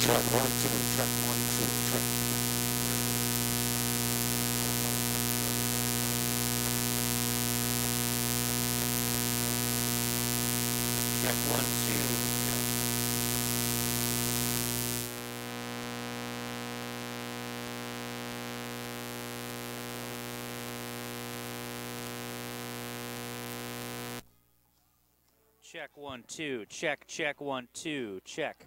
Check 1 2. Check 1 2. Check. Check 1 2. Check 1 2. Check 1 2. Check.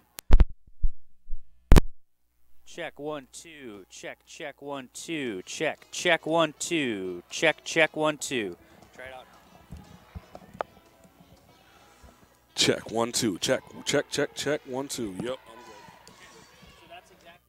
Check 1 2. Check 1 2. Check 1 2. Check 1 2. Try it out now. Check 1 2. Check 1 2. Yep, I'm good. So that's exactly.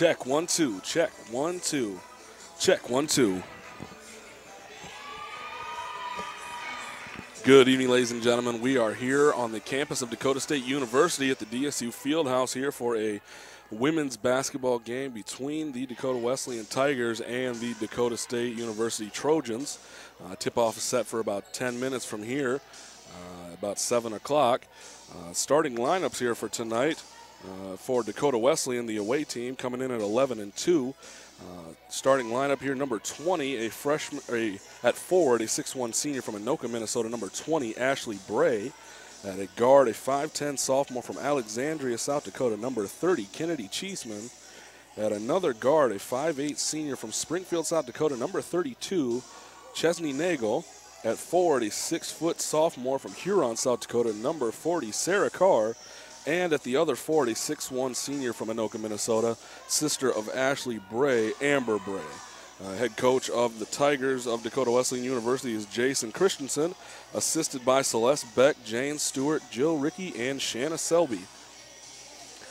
Check 1 2. Check 1 2. Check 1 2. Good evening, ladies and gentlemen. We are here on the campus of Dakota State University at the DSU Fieldhouse here for a women's basketball game between the Dakota Wesleyan Tigers and the Dakota State University Trojans. Tip-off is set for about 10 minutes from here, about 7 o'clock. Starting lineups here for tonight for Dakota Wesleyan, the away team, coming in at 11-2. Starting lineup here, number 20, a freshman, at forward, a 6'1 senior from Anoka, Minnesota, number 20, Ashley Bray. At a guard, a 5'10 sophomore from Alexandria, South Dakota, number 30, Kennedy Cheeseman. At another guard, a 5'8 senior from Springfield, South Dakota, number 32, Chesney Nagel. At forward, a 6-foot sophomore from Huron, South Dakota, number 40, Sarah Carr. And at the other forward, a 6'1 senior from Anoka, Minnesota, sister of Ashley Bray, Amber Bray. Head coach of the Tigers of Dakota Wesleyan University is Jason Christensen, assisted by Celeste Beck, Jane Stewart, Jill Rickey, and Shanna Selby.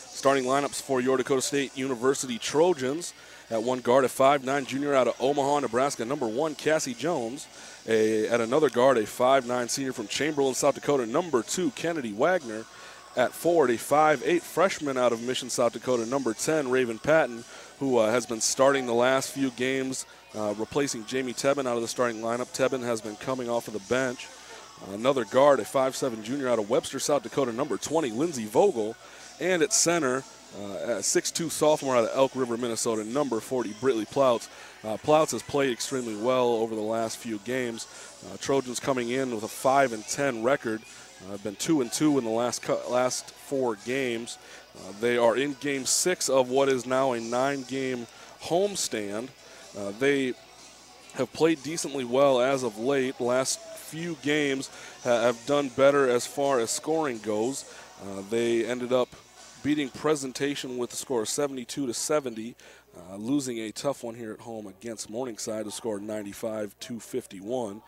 Starting lineups for your Dakota State University Trojans. At one guard, a 5'9 junior out of Omaha, Nebraska, number 1, Cassie Jones. At another guard, a 5'9 senior from Chamberlain, South Dakota, number 2, Kennedy Wagner. At forward, a 5'8 freshman out of Mission, South Dakota, number 10, Raven Patton, who has been starting the last few games, replacing Jamie Tebbin out of the starting lineup. Tebbin has been coming off of the bench. Another guard, a 5'7 junior out of Webster, South Dakota, number 20, Lindsey Vogel. And at center, a 6'2 sophomore out of Elk River, Minnesota, number 40, Britley Plouts. Plouts has played extremely well over the last few games. Trojans coming in with a 5-10 record. Been 2-2 in the last 4 games. They are in Game 6 of what is now a 9-game homestand. They have played decently well as of late. The last few games have done better as far as scoring goes. They ended up beating Presentation with a score of 72-70, losing a tough one here at home against Morningside, who scored 95-51.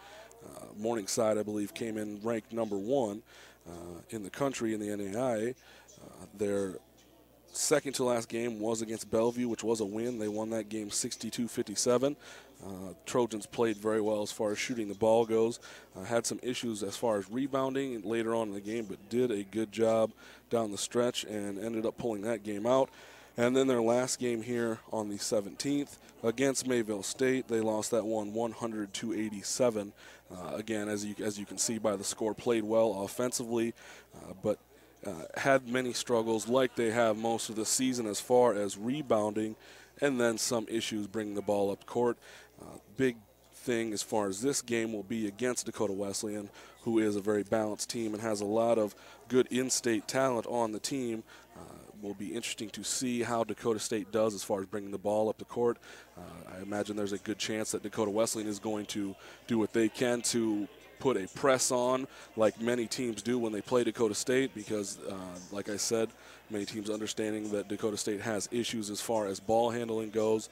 Morningside, I believe, came in ranked number 1 in the country in the NAIA. Their second to last game was against Bellevue, which was a win. They won that game 62-57. Trojans played very well as far as shooting the ball goes. Had some issues as far as rebounding later on in the game, but did a good job down the stretch and ended up pulling that game out. And then their last game here on the 17th against Mayville State, they lost that one 100-87. Again, as you can see by the score, played well offensively, but had many struggles like they have most of the season as far as rebounding, and then some issues bringing the ball up court. Big thing as far as this game will be against Dakota Wesleyan, who is a very balanced team and has a lot of good in-state talent on the team. Will be interesting to see how Dakota State does as far as bringing the ball up the court. I imagine there's a good chance that Dakota Wesleyan is going to do what they can to put a press on like many teams do when they play Dakota State, because like I said, many teams understanding that Dakota State has issues as far as ball handling goes.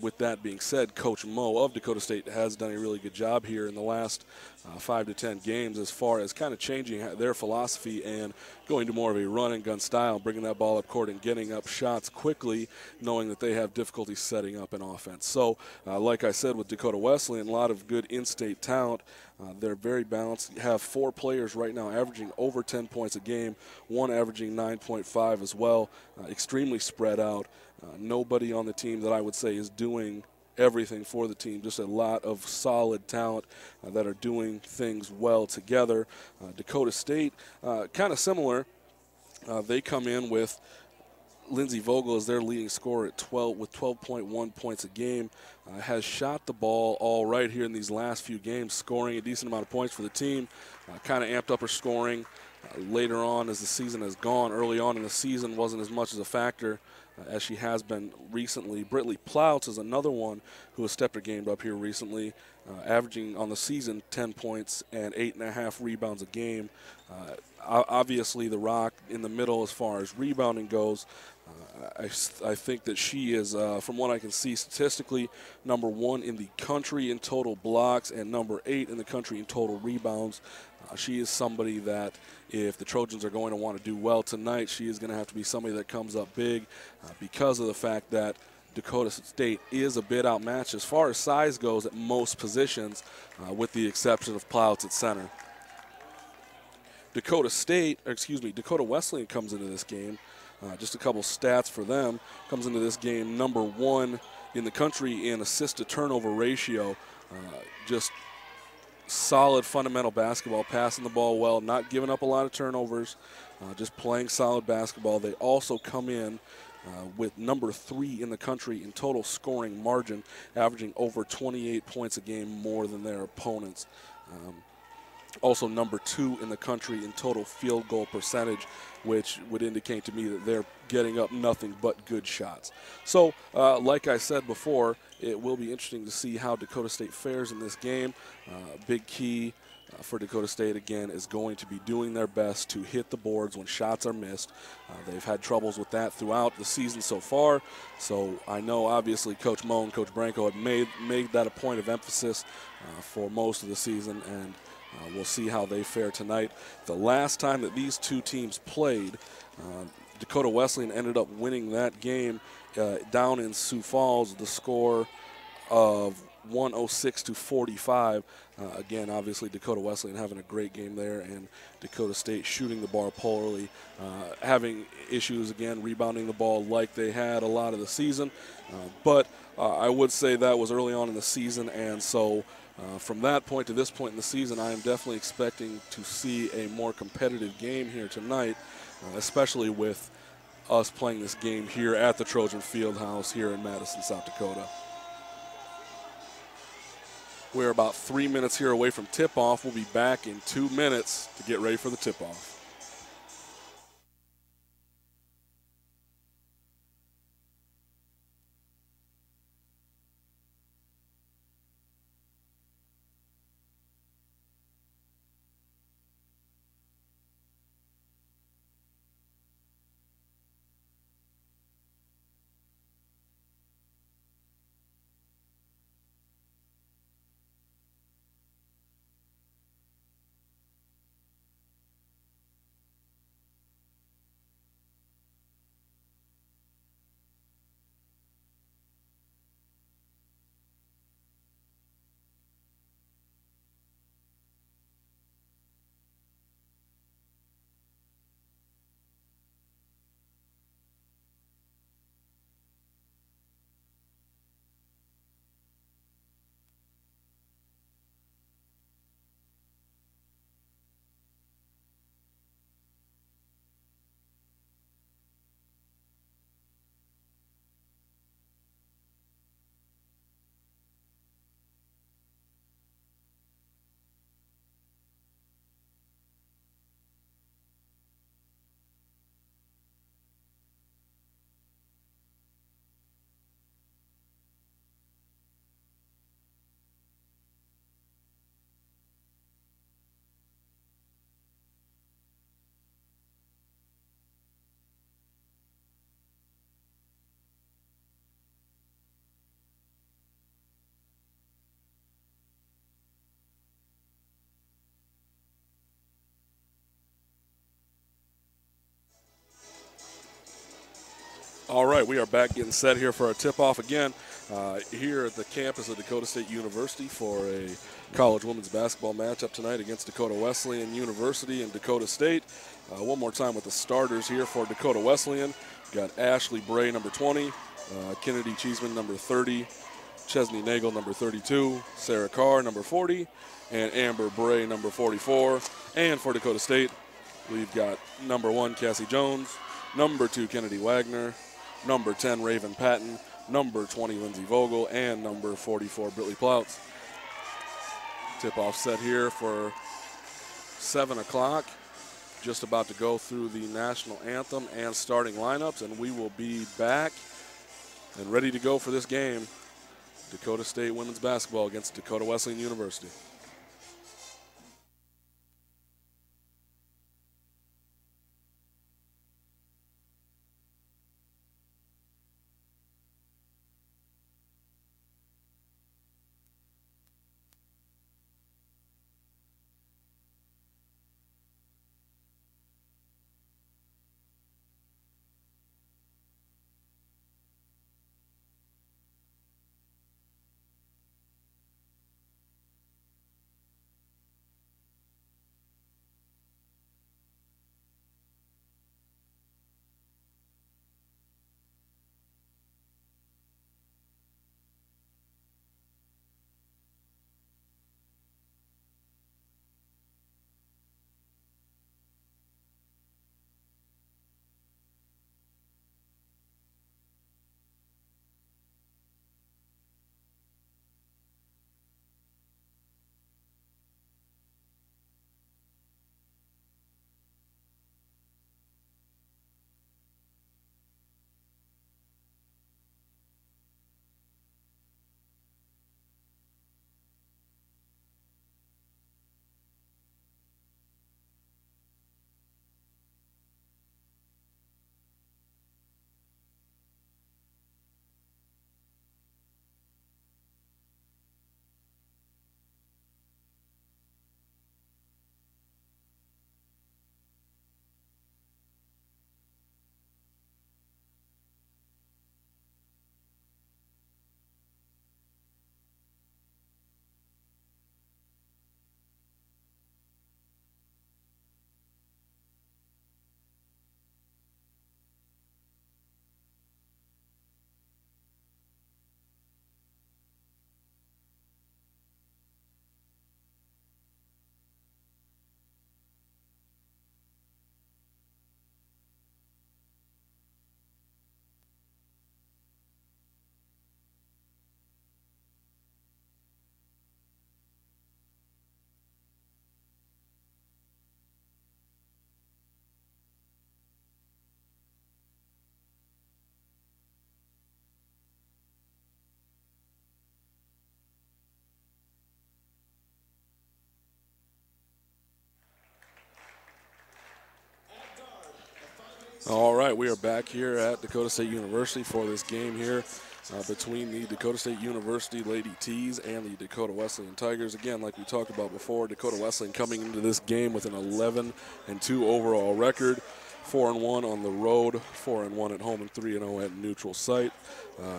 With that being said, Coach Mo of Dakota State has done a really good job here in the last 5 to 10 games as far as kind of changing their philosophy and going to more of a run and gun style, bringing that ball up court and getting up shots quickly, knowing that they have difficulty setting up an offense. So, like I said, with Dakota Wesleyan, a lot of good in-state talent. They're very balanced. You have 4 players right now averaging over 10 points a game, one averaging 9.5 as well, extremely spread out. Nobody on the team that I would say is doing everything for the team. Just a lot of solid talent that are doing things well together. Dakota State, kind of similar. They come in with Lindsey Vogel as their leading scorer at 12 with 12.1 points a game. Has shot the ball all right here in these last few games, scoring a decent amount of points for the team. Kind of amped up her scoring later on as the season has gone. Early on in the season wasn't as much as a factor as she has been recently. Britley Plouts is another one who has stepped her game up here recently, averaging on the season 10 points and 8.5 rebounds a game. Obviously the rock in the middle as far as rebounding goes, I think that she is, from what I can see statistically, number 1 in the country in total blocks and number 8 in the country in total rebounds. She is somebody that, if the Trojans are going to want to do well tonight, she is going to have to be somebody that comes up big because of the fact that Dakota State is a bit outmatched as far as size goes at most positions, with the exception of Plouts at center. Dakota Wesleyan comes into this game. Just a couple stats for them. Comes into this game number 1 in the country in assist-to-turnover ratio. Just solid fundamental basketball, passing the ball well, not giving up a lot of turnovers, just playing solid basketball. They also come in with number 3 in the country in total scoring margin, averaging over 28 points a game more than their opponents. Also number 2 in the country in total field goal percentage, which would indicate to me that they're getting up nothing but good shots. So, like I said before, it will be interesting to see how Dakota State fares in this game. Big key for Dakota State, again, is going to be doing their best to hit the boards when shots are missed. They've had troubles with that throughout the season so far. So I know, obviously, Coach Moe and Coach Branco had made that a point of emphasis for most of the season, and we'll see how they fare tonight. The last time that these two teams played, Dakota Wesleyan ended up winning that game down in Sioux Falls, the score of 106-45. Again, obviously, Dakota Wesleyan having a great game there, and Dakota State shooting the ball poorly, having issues, again, rebounding the ball like they had a lot of the season. But I would say that was early on in the season, and so from that point to this point in the season, I am definitely expecting to see a more competitive game here tonight, especially with us playing this game here at the Trojan Fieldhouse here in Madison, South Dakota. We're about 3 minutes here away from tip-off. We'll be back in 2 minutes to get ready for the tip-off. All right, we are back getting set here for our tip-off again here at the campus of Dakota State University for a college women's basketball matchup tonight against Dakota Wesleyan University and Dakota State. One more time with the starters here for Dakota Wesleyan. We've got Ashley Bray, number 20, Kennedy Cheeseman, number 30, Chesney Nagel, number 32, Sarah Carr, number 40, and Amber Bray, number 44. And for Dakota State, we've got number 1, Cassie Jones, number 2, Kennedy Wagner, number 10, Raven Patton, number 20, Lindsey Vogel, and number 44, Brittany Plouts. Tip-off set here for 7 o'clock. Just about to go through the national anthem and starting lineups, and we will be back and ready to go for this game. Dakota State women's basketball against Dakota Wesleyan University. All right, we are back here at Dakota State University for this game here between the Dakota State University Lady Tees and the Dakota Wesleyan Tigers. Again, like we talked about before, Dakota Wesleyan coming into this game with an 11-2 overall record, 4-1 on the road, 4-1 at home, and 3-0 at neutral site.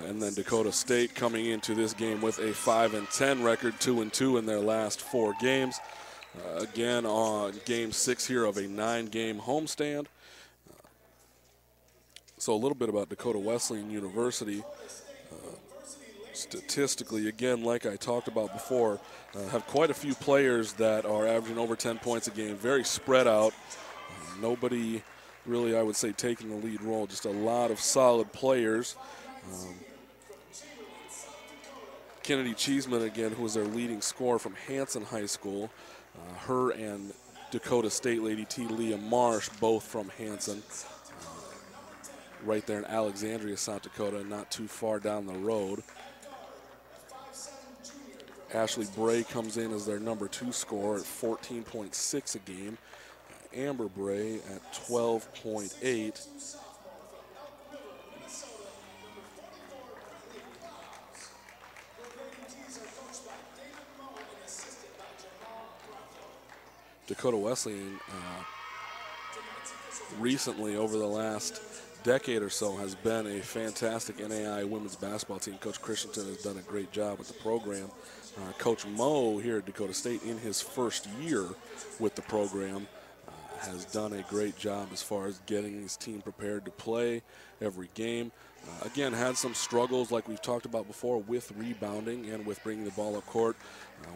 And then Dakota State coming into this game with a 5-10 record, 2-2 in their last 4 games. Again, on Game 6 here of a 9-game homestand. So a little bit about Dakota Wesleyan University. Statistically, again, like I talked about before, have quite a few players that are averaging over 10 points a game, very spread out. Nobody really, I would say, taking the lead role, just a lot of solid players. Kennedy Cheeseman, again, who was their leading scorer from Hanson High School. Her and Dakota State Lady T. Leah Marsh, both from Hanson. Right there in Alexandria, South Dakota, not too far down the road. Ashley Bray comes in as their number 2 scorer at 14.6 a game. Amber Bray at 12.8. Dakota Wesleyan recently, over the last decade or so, has been a fantastic NAI women's basketball team. Coach Christensen has done a great job with the program. Coach Moe here at Dakota State, in his first year with the program, has done a great job as far as getting his team prepared to play every game. Again, had some struggles, like we've talked about before, with rebounding and with bringing the ball up court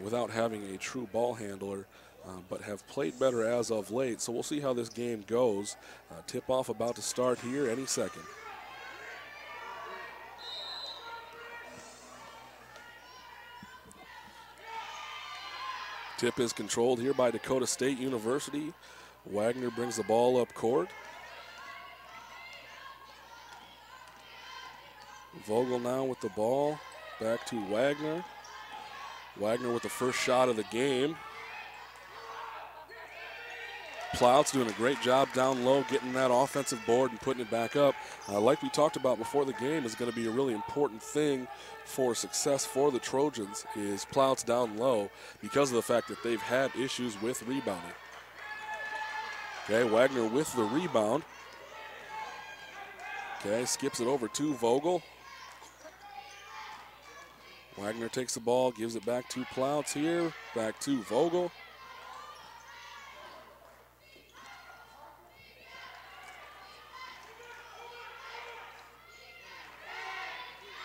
without having a true ball handler, but have played better as of late. So we'll see how this game goes. Tip-off about to start here any second. Tip is controlled here by Dakota State University. Wagner brings the ball up court. Vogel now with the ball. Back to Wagner. Wagner with the first shot of the game. Ploutz doing a great job down low, getting that offensive board and putting it back up. Like we talked about before the game, is going to be a really important thing for success for the Trojans, is Ploutz down low, because of the fact that they've had issues with rebounding. Okay, Wagner with the rebound. Okay, skips it over to Vogel. Wagner takes the ball, gives it back to Ploutz here, back to Vogel.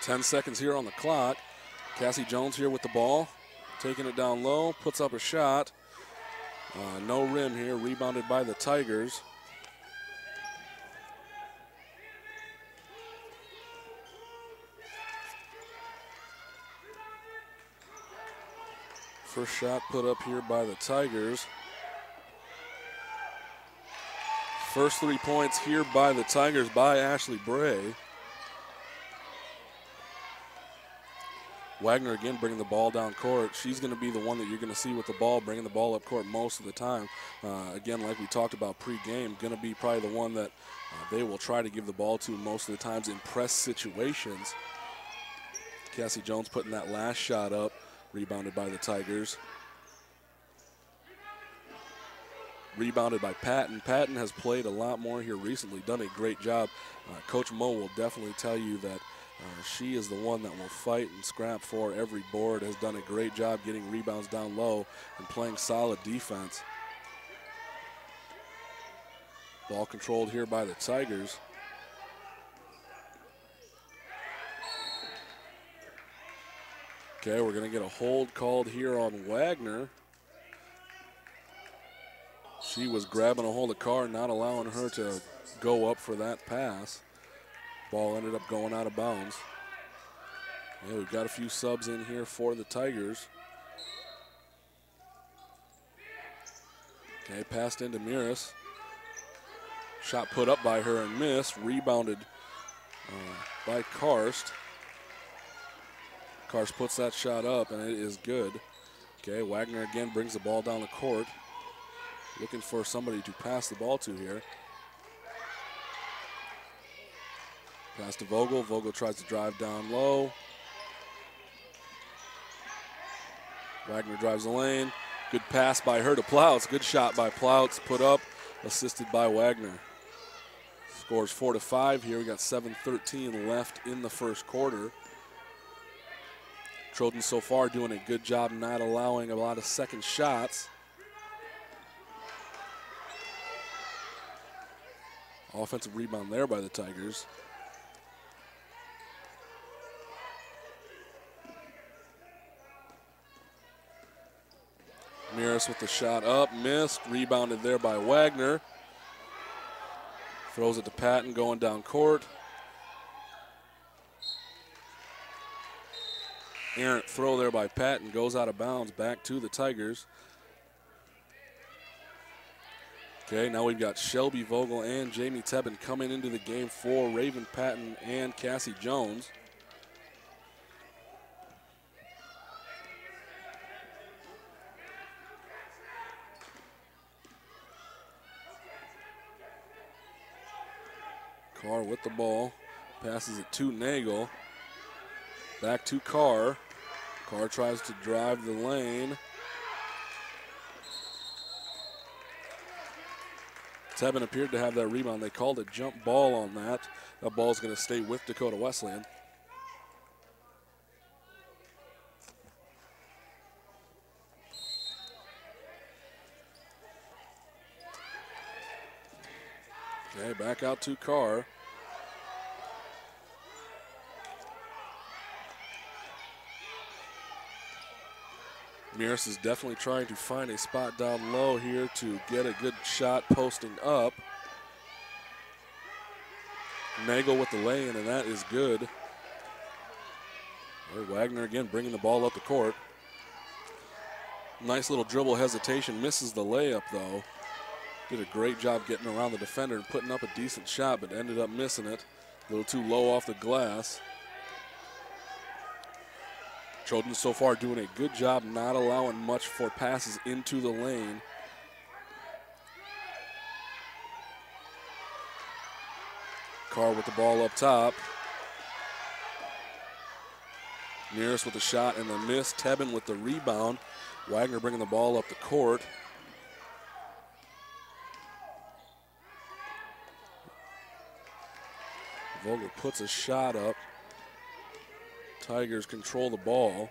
Ten seconds here on the clock. Cassie Jones here with the ball, taking it down low, puts up a shot. No rim here, rebounded by the Tigers. First shot put up here by the Tigers. First 3 points here by the Tigers by Ashley Bray. Wagner again bringing the ball down court. She's going to be the one that you're going to see with the ball, bringing the ball up court most of the time. Again, like we talked about pre-game, going to be probably the one that they will try to give the ball to most of the times in press situations. Cassie Jones putting that last shot up, rebounded by the Tigers. Rebounded by Patton. Patton has played a lot more here recently, done a great job. Coach Moe will definitely tell you that she is the one that will fight and scrap for every board, has done a great job getting rebounds down low and playing solid defense. Ball controlled here by the Tigers. Okay, we're going to get a hold called here on Wagner. She was grabbing a hold of Carr, not allowing her to go up for that pass. Ball ended up going out of bounds. Yeah, we've got a few subs in here for the Tigers. Okay, passed into Miras. Shot put up by her and missed. Rebounded by Karst. Karst puts that shot up, and it is good. Okay, Wagner again brings the ball down the court. Looking for somebody to pass the ball to here. Pass to Vogel. Vogel tries to drive down low. Wagner drives the lane. Good pass by her to Plouts. Good shot by Plouts. Put up, assisted by Wagner. Scores 4-5 here. We got 7:13 left in the first quarter. Trojans so far doing a good job not allowing a lot of second shots. Offensive rebound there by the Tigers. Miras with the shot up, missed. Rebounded there by Wagner. Throws it to Patton going down court. Errant throw there by Patton, goes out of bounds, back to the Tigers. Okay, now we've got Shelby Vogel and Jamie Tebben coming into the game for Raven Patton and Cassie Jones. Carr with the ball, passes it to Nagel. Back to Carr. Carr tries to drive the lane. Tebben appeared to have that rebound. They called a jump ball on that. That ball's going to stay with Dakota Wesleyan. Okay, back out to Carr. Miras is definitely trying to find a spot down low here to get a good shot posting up. Nagel with the lay-in, and that is good. Wagner again bringing the ball up the court. Nice little dribble hesitation, misses the layup though. Did a great job getting around the defender and putting up a decent shot, but ended up missing it. A little too low off the glass. Trojans so far doing a good job not allowing much for passes into the lane. Carr with the ball up top. Miras with the shot and the miss. Tebben with the rebound. Wagner bringing the ball up the court. Vogel puts a shot up. Tigers control the ball.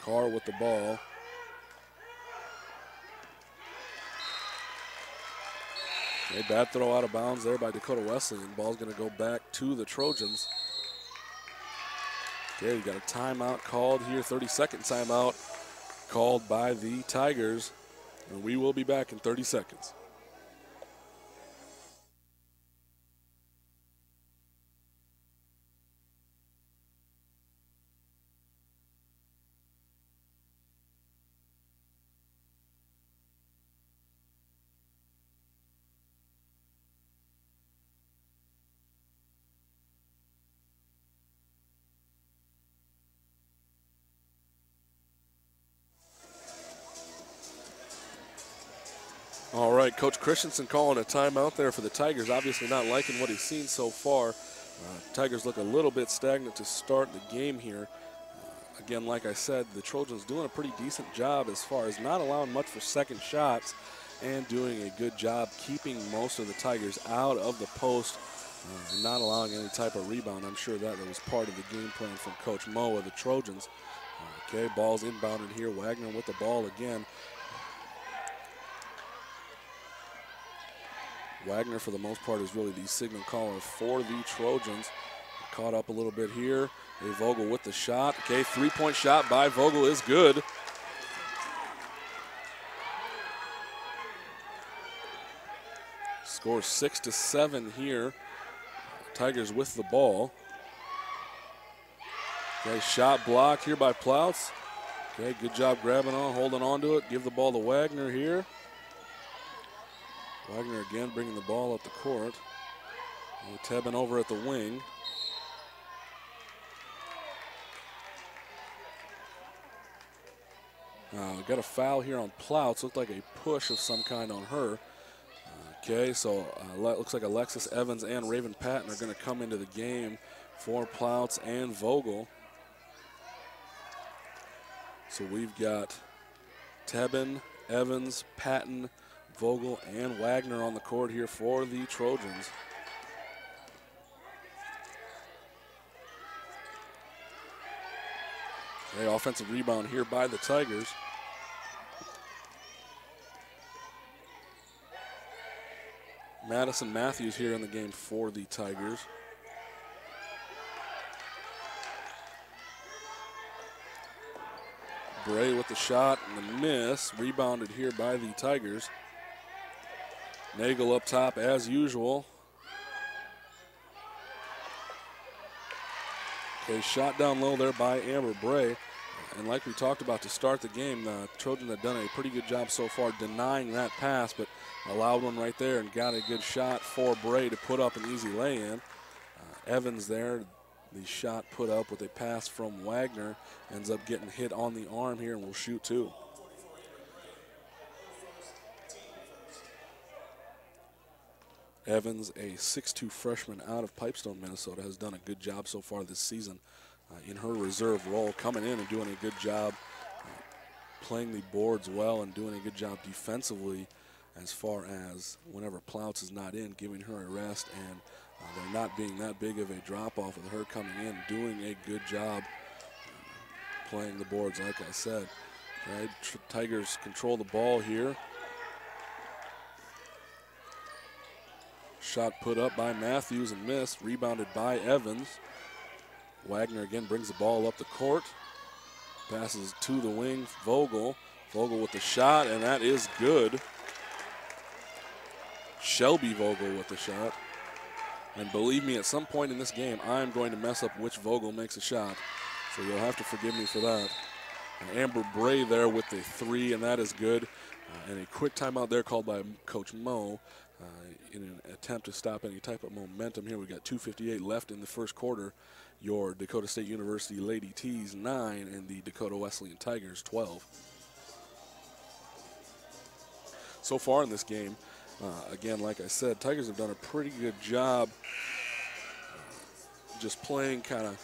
Carr with the ball. A bad throw out of bounds there by Dakota Wesleyan. Ball's going to go back to the Trojans. Okay, we got a timeout called here, 30-second timeout called by the Tigers. And we will be back in 30 seconds. All right, Coach Christensen calling a timeout there for the Tigers. Obviously not liking what he's seen so far. Tigers look a little bit stagnant to start the game here. Again, like I said, the Trojans doing a pretty decent job as far as not allowing much for second shots and doing a good job keeping most of the Tigers out of the post and not allowing any type of rebound. I'm sure that was part of the game plan from Coach Moe of the Trojans. Okay, ball's inbounded here. Wagner with the ball again. Wagner, for the most part, is really the signal caller for the Trojans. Caught up a little bit here. A Vogel with the shot. Okay, three-point shot by Vogel is good. Score 6-7 here. Tigers with the ball. Okay, shot blocked here by Plouts. Okay, good job grabbing on, holding on to it. Give the ball to Wagner here. Wagner again bringing the ball up the court. Tebben over at the wing. Got a foul here on Plouts. Looked like a push of some kind on her. Okay, so looks like Alexis Evans and Raven Patton are going to come into the game for Plouts and Vogel. So we've got Tebben, Evans, Patton, Vogel, and Wagner on the court here for the Trojans. Okay, offensive rebound here by the Tigers. Madison Matthews here in the game for the Tigers. Bray with the shot and the miss. Rebounded here by the Tigers. Nagel up top as usual. Okay, shot down low there by Amber Bray. And like we talked about to start the game, the Trojans have done a pretty good job so far denying that pass, but allowed one right there and got a good shot for Bray to put up an easy lay-in. Evans there, the shot put up with a pass from Wagner, ends up getting hit on the arm here and will shoot two. Evans, a 6'2" freshman out of Pipestone, Minnesota, has done a good job so far this season in her reserve role, coming in and doing a good job playing the boards well and doing a good job defensively as far as whenever Plouts is not in, giving her a rest, and there not being that big of a drop-off with her coming in, doing a good job playing the boards, like I said. Right, Tigers control the ball here. Shot put up by Matthews and missed, rebounded by Evans. Wagner again brings the ball up the court. Passes to the wing, Vogel. Vogel with the shot, and that is good. Shelby Vogel with the shot. And believe me, at some point in this game, I'm going to mess up which Vogel makes a shot. So you'll have to forgive me for that. And Amber Bray there with the three, and that is good. And a quick timeout there called by Coach Moe in an attempt to stop any type of momentum here. We've got 2:58 left in the first quarter. Your Dakota State University Lady T's 9 and the Dakota Wesleyan Tigers 12. So far in this game, again, like I said, Tigers have done a pretty good job just playing kind of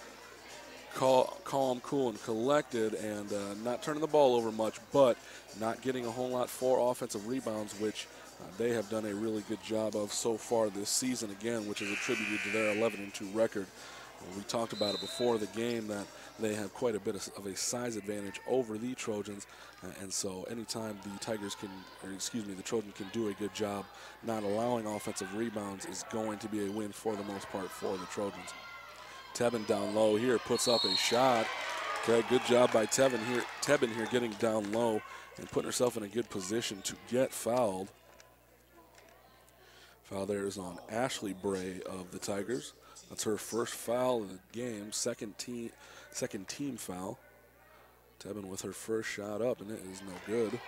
calm, cool, and collected, and not turning the ball over much, but not getting a whole lot for offensive rebounds, which they have done a really good job of so far this season, again, which is attributed to their 11-2 record. We talked about it before the game that they have quite a bit of a size advantage over the Trojans, and so anytime the Trojans can do a good job not allowing offensive rebounds is going to be a win for the most part for the Trojans. Tebben down low here puts up a shot. Okay, good job by Tebben here getting down low and putting herself in a good position to get fouled. Foul there is on Ashley Bray of the Tigers. That's her first foul of the game, second team foul. Tebben with her first shot up, and it is no good.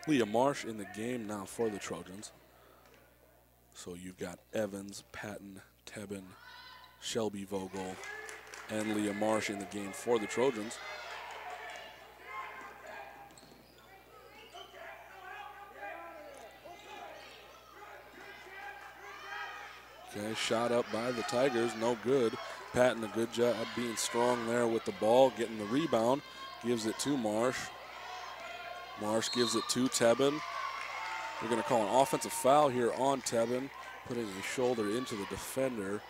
Leah Marsh in the game now for the Trojans. So you've got Evans, Patton, Tebben, Shelby Vogel, and Leah Marsh in the game for the Trojans. Okay, shot up by the Tigers, no good. Patton, a good job being strong there with the ball, getting the rebound, gives it to Marsh. Marsh gives it to Tebben. We're going to call an offensive foul here on Tebben, putting a shoulder into the defender.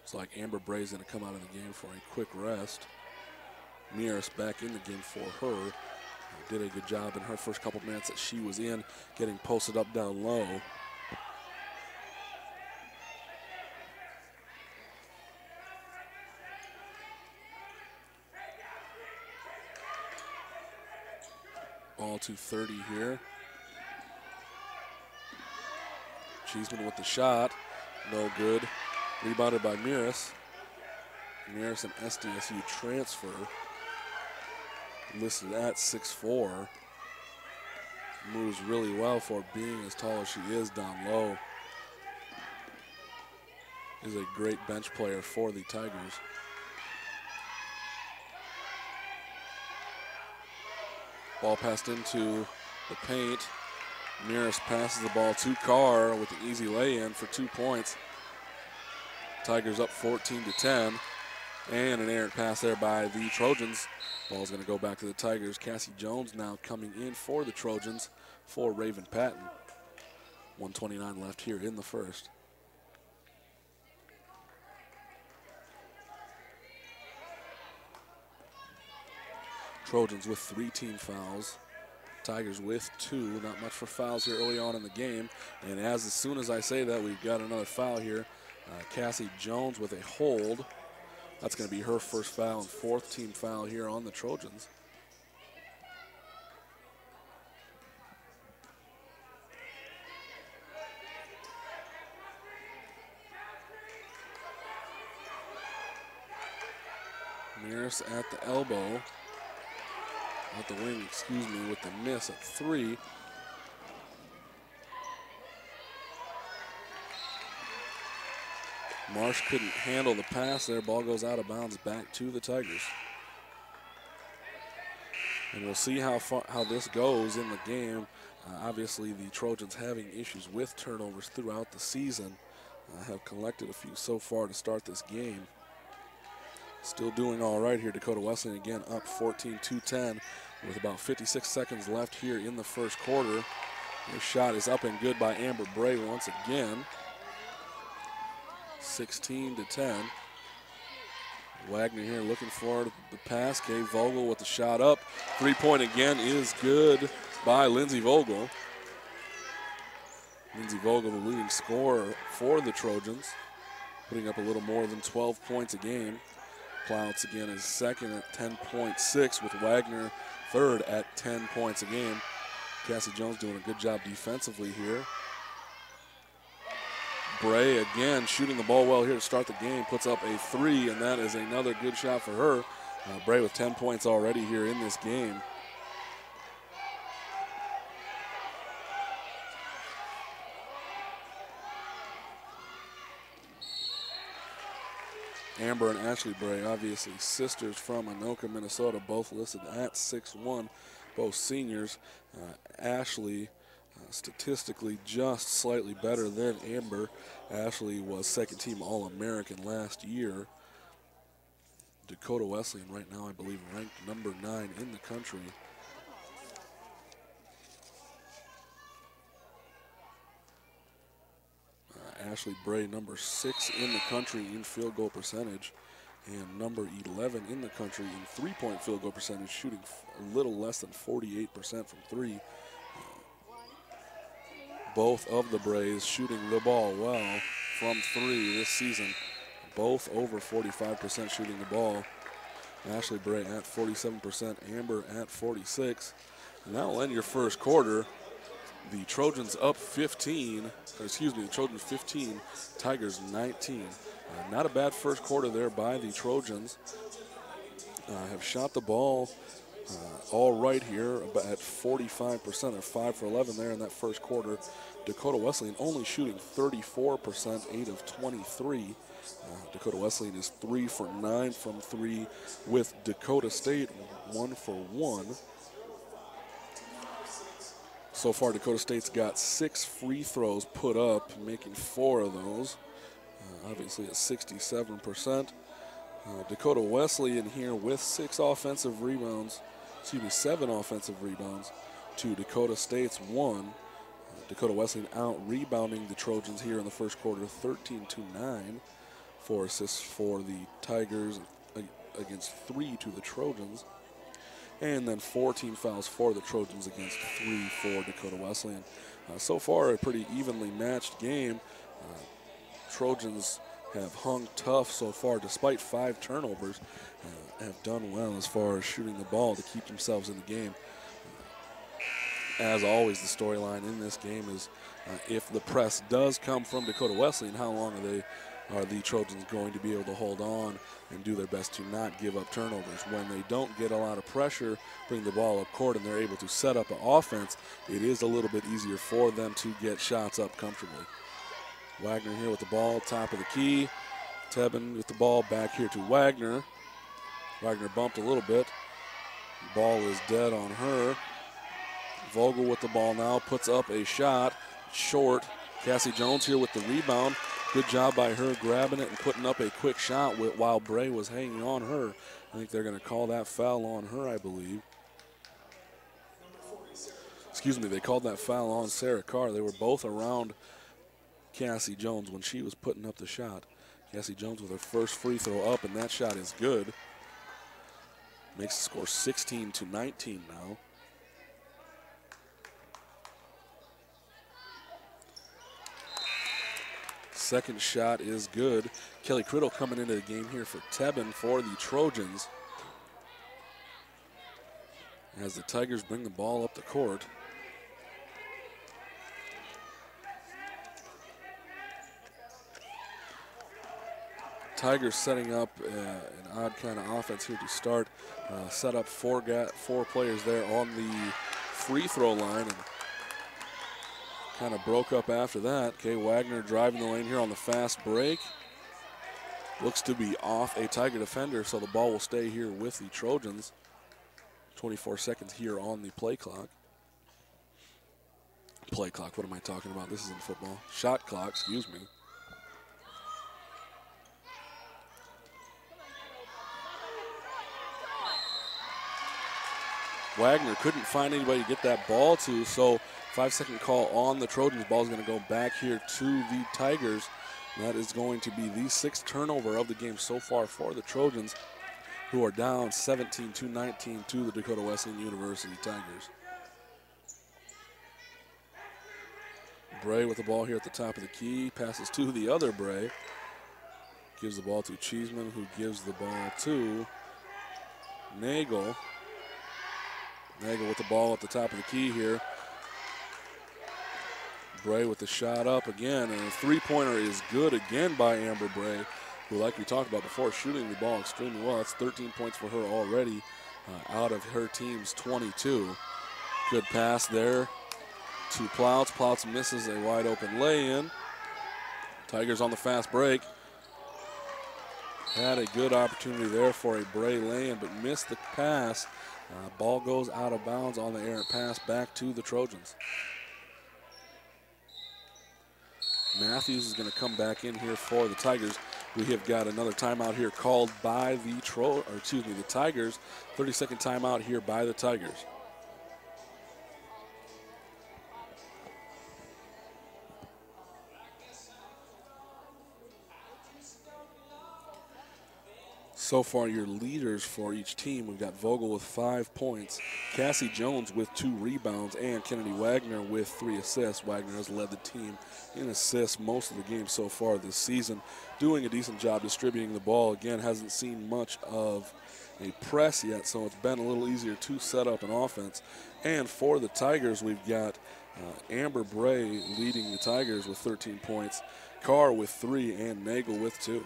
It's like Amber Bray's going to come out of the game for a quick rest. Meares back in the game for her. Did a good job in her first couple minutes that she was in, getting posted up down low. Ball to 30 here. Cheeseman with the shot, no good. Rebounded by Meares. Meares, an SDSU transfer. Listed at 6'4". Moves really well for being as tall as she is down low. Is a great bench player for the Tigers. Ball passed into the paint. Mears passes the ball to Carr with an easy lay-in for 2 points. Tigers up 14-10. And an errant pass there by the Trojans. Ball's going to go back to the Tigers. Cassie Jones now coming in for the Trojans for Raven Patton. 1:29 left here in the first. Trojans with 3 team fouls. Tigers with 2. Not much for fouls here early on in the game. And as soon as I say that, we've got another foul here. Cassie Jones with a hold. That's going to be her first foul and 4th team foul here on the Trojans. Mears at the elbow. At the wing, excuse me, with the miss at 3. Marsh couldn't handle the pass there. Ball goes out of bounds back to the Tigers. And we'll see how this goes in the game. Obviously, the Trojans having issues with turnovers throughout the season. Have collected a few so far to start this game. Still doing all right here. Dakota Wesleyan again up 14-10 with about 56 seconds left here in the first quarter. This shot is up and good by Amber Bray once again. 16-10. Wagner here looking for the pass. Kay Vogel with the shot up. 3-point again is good by Lindsey Vogel. Lindsey Vogel, the leading scorer for the Trojans, putting up a little more than 12 points a game. Plouts again is second at 10.6 with Wagner third at 10 points a game. Cassie Jones doing a good job defensively here. Bray again shooting the ball well here to start the game, puts up a 3, and that is another good shot for her. Bray with 10 points already here in this game. Amber and Ashley Bray, obviously sisters from Anoka, Minnesota, both listed at 6'1", both seniors. Ashley statistically just slightly better than Amber. Ashley was second-team All-American last year. Dakota Wesleyan right now, I believe, ranked number 9 in the country. Ashley Bray, number 6 in the country in field goal percentage, and number 11 in the country in three-point field goal percentage, shooting a little less than 48% from 3. Both of the Brays shooting the ball well from 3 this season. Both over 45% shooting the ball. Ashley Bray at 47%, Amber at 46%. And that'll end your first quarter. The Trojans up 15, the Trojans 15, Tigers 19. Not a bad first quarter there by the Trojans. Have shot the ball all right here at 45%. They're 5 for 11 there in that first quarter. Dakota Wesleyan only shooting 34%, 8 of 23. Dakota Wesleyan is 3 for 9 from 3 with Dakota State 1 for 1. So far, Dakota State's got 6 free throws put up, making 4 of those. Obviously at 67%. Dakota Wesleyan here with 7 offensive rebounds to Dakota State's 1. Dakota Wesleyan out rebounding the Trojans here in the first quarter, 13-9. 4 assists for the Tigers against 3 to the Trojans. And then 14 fouls for the Trojans against 3 for Dakota Wesleyan. So far, a pretty evenly matched game. Trojans have hung tough so far, despite 5 turnovers, have done well as far as shooting the ball to keep themselves in the game. As always, the storyline in this game is if the press does come from Dakota Wesleyan, how long are the Trojans going to be able to hold on and do their best to not give up turnovers? When they don't get a lot of pressure, bring the ball up court, and they're able to set up an offense, it is a little bit easier for them to get shots up comfortably. Wagner here with the ball, top of the key. Tebben with the ball back here to Wagner. Wagner bumped a little bit. Ball is dead on her. Vogel with the ball now, puts up a shot, short. Cassie Jones here with the rebound. Good job by her grabbing it and putting up a quick shot while Bray was hanging on her. I think they're going to call that foul on her, I believe. Excuse me, they called that foul on Sarah Carr. They were both around Cassie Jones when she was putting up the shot. Cassie Jones with her first free throw up, and that shot is good. Makes the score 16-19 now. Second shot is good. Kelly Criddle coming into the game here for Tebben for the Trojans. As the Tigers bring the ball up the court. Tigers setting up an odd kind of offense here to start. Set up four players there on the free throw line and kind of broke up after that. Kay Wagner driving the lane here on the fast break. Looks to be off a Tiger defender, so the ball will stay here with the Trojans. 24 seconds here on the play clock. Play clock, what am I talking about? This isn't football. Shot clock, excuse me. Wagner couldn't find anybody to get that ball to, so 5-second call on the Trojans. Ball is going to go back here to the Tigers. That is going to be the sixth turnover of the game so far for the Trojans, who are down 17-19 to the Dakota Wesleyan University Tigers. Bray with the ball here at the top of the key. Passes to the other Bray. Gives the ball to Cheeseman, who gives the ball to Nagel. Nagel with the ball at the top of the key here. Bray with the shot up again, and a three-pointer is good again by Amber Bray, who, like we talked about before, shooting the ball extremely well. That's 13 points for her already out of her team's 22. Good pass there to Plouts. Plouts misses a wide-open lay-in. Tigers on the fast break. Had a good opportunity there for a Bray lay-in, but missed the pass. Ball goes out of bounds on the errant pass back to the Trojans. Matthews is going to come back in here for the Tigers. We have got another timeout here called by the Tigers. 30-second timeout here by the Tigers. So far, your leaders for each team, we've got Vogel with 5 points, Cassie Jones with 2 rebounds, and Kennedy Wagner with 3 assists. Wagner has led the team in assists most of the game so far this season, doing a decent job distributing the ball. Again, hasn't seen much of a press yet, so it's been a little easier to set up an offense. And for the Tigers, we've got Amber Bray leading the Tigers with 13 points, Carr with 3, and Nagel with 2.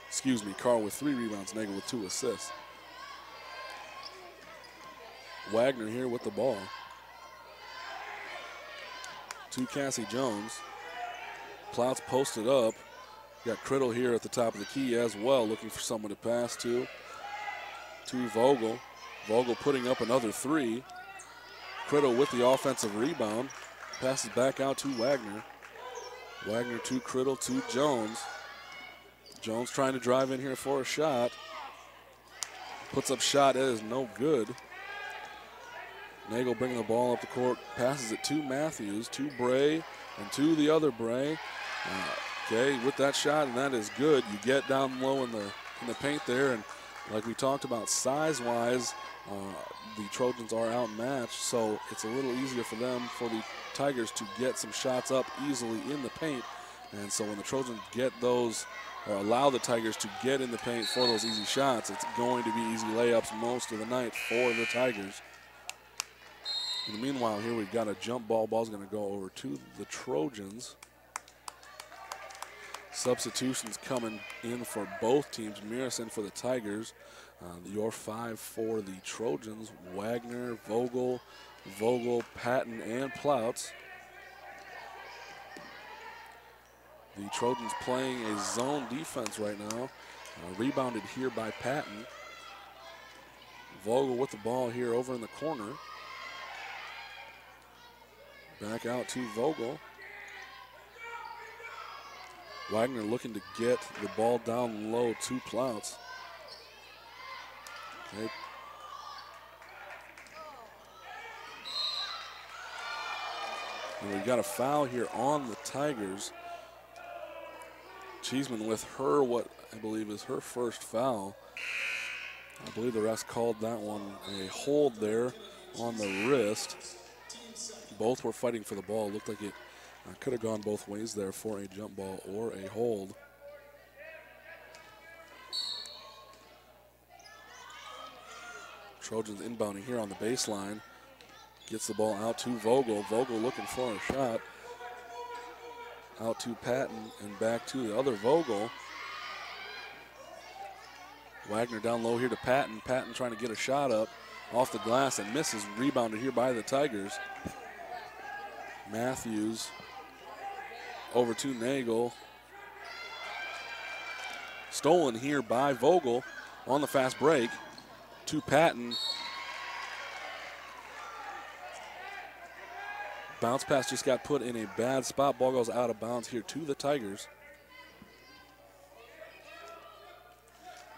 Excuse me, Carr with 3 rebounds, Nagel with 2 assists. Wagner here with the ball. To Cassie Jones. Plouts posted up. Got Criddle here at the top of the key as well, looking for someone to pass to Vogel. Vogel putting up another 3. Criddle with the offensive rebound. Passes back out to Wagner. Wagner to Criddle to Jones. Jones trying to drive in here for a shot. Puts up shot, it is no good. Nagel bringing the ball up the court, passes it to Matthews, to Bray, and to the other Bray. Okay, with that shot, and that is good. You get down low in the paint there, and like we talked about, size-wise, the Trojans are outmatched, so it's a little easier for the Tigers, to get some shots up easily in the paint. And so when the Trojans get those, or allow the Tigers to get in the paint for those easy shots, it's going to be easy layups most of the night for the Tigers. In the meanwhile, here we've got a jump ball. Ball's going to go over to the Trojans. Substitutions coming in for both teams. Mirison for the Tigers. Your 5 for the Trojans. Wagner, Vogel, Patton, and Plouts. The Trojans playing a zone defense right now. Rebounded here by Patton. Vogel with the ball here over in the corner. Back out to Vogel. Wagner looking to get the ball down low to Plouts. Okay. And we've got a foul here on the Tigers. Cheeseman with her, what I believe is her first foul. I believe the refs called that one a hold there on the wrist. Both were fighting for the ball. Looked like it could have gone both ways there for a jump ball or a hold. Trojans inbounding here on the baseline. Gets the ball out to Vogel. Vogel looking for a shot. Out to Patton and back to the other Vogel. Wagner down low here to Patton. Patton trying to get a shot up off the glass and misses. Rebounded here by the Tigers. Matthews over to Nagel. Stolen here by Vogel on the fast break to Patton. Bounce pass just got put in a bad spot. Ball goes out of bounds here to the Tigers.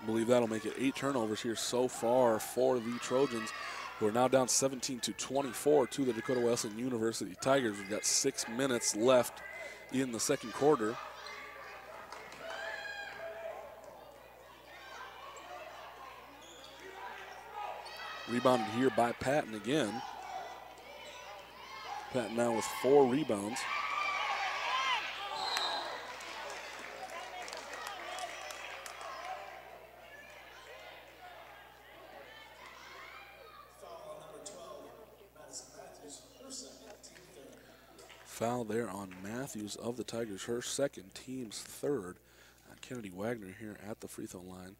I believe that'll make it 8 turnovers here so far for the Trojans, who are now down 17-24 to the Dakota Wesleyan University Tigers. We've got 6 minutes left in the second quarter. Rebounded here by Patton again. Patton now with 4 rebounds. Foul there on Matthews of the Tigers, her second, team's third. Kennedy Wagner here at the free throw line.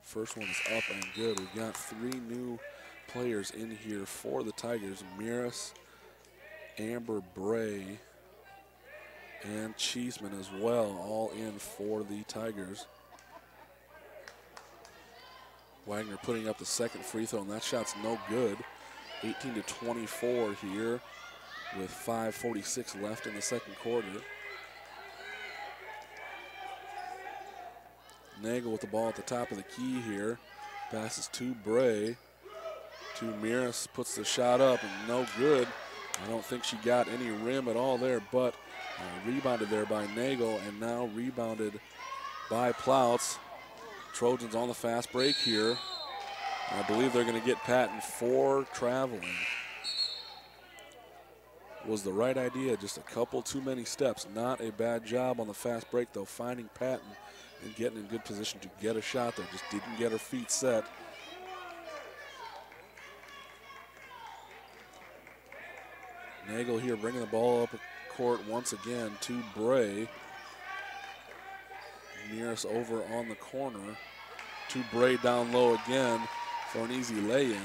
First one is up and good. We've got 3 new players in here for the Tigers. Miras, Amber Bray, and Cheeseman as well, all in for the Tigers. Wagner putting up the second free throw, and that shot's no good. 18-24 here with 5:46 left in the second quarter. Nagel with the ball at the top of the key here. Passes to Bray. To Miras, puts the shot up and no good. I don't think she got any rim at all there, but rebounded there by Nagel and now rebounded by Plouts. Trojans on the fast break here. I believe they're going to get Patton for traveling. Was the right idea, just a couple too many steps. Not a bad job on the fast break though, finding Patton and getting in good position to get a shot there. Just didn't get her feet set. Nagel here bringing the ball up court once again to Bray. Miras over on the corner to Bray down low again for an easy lay-in.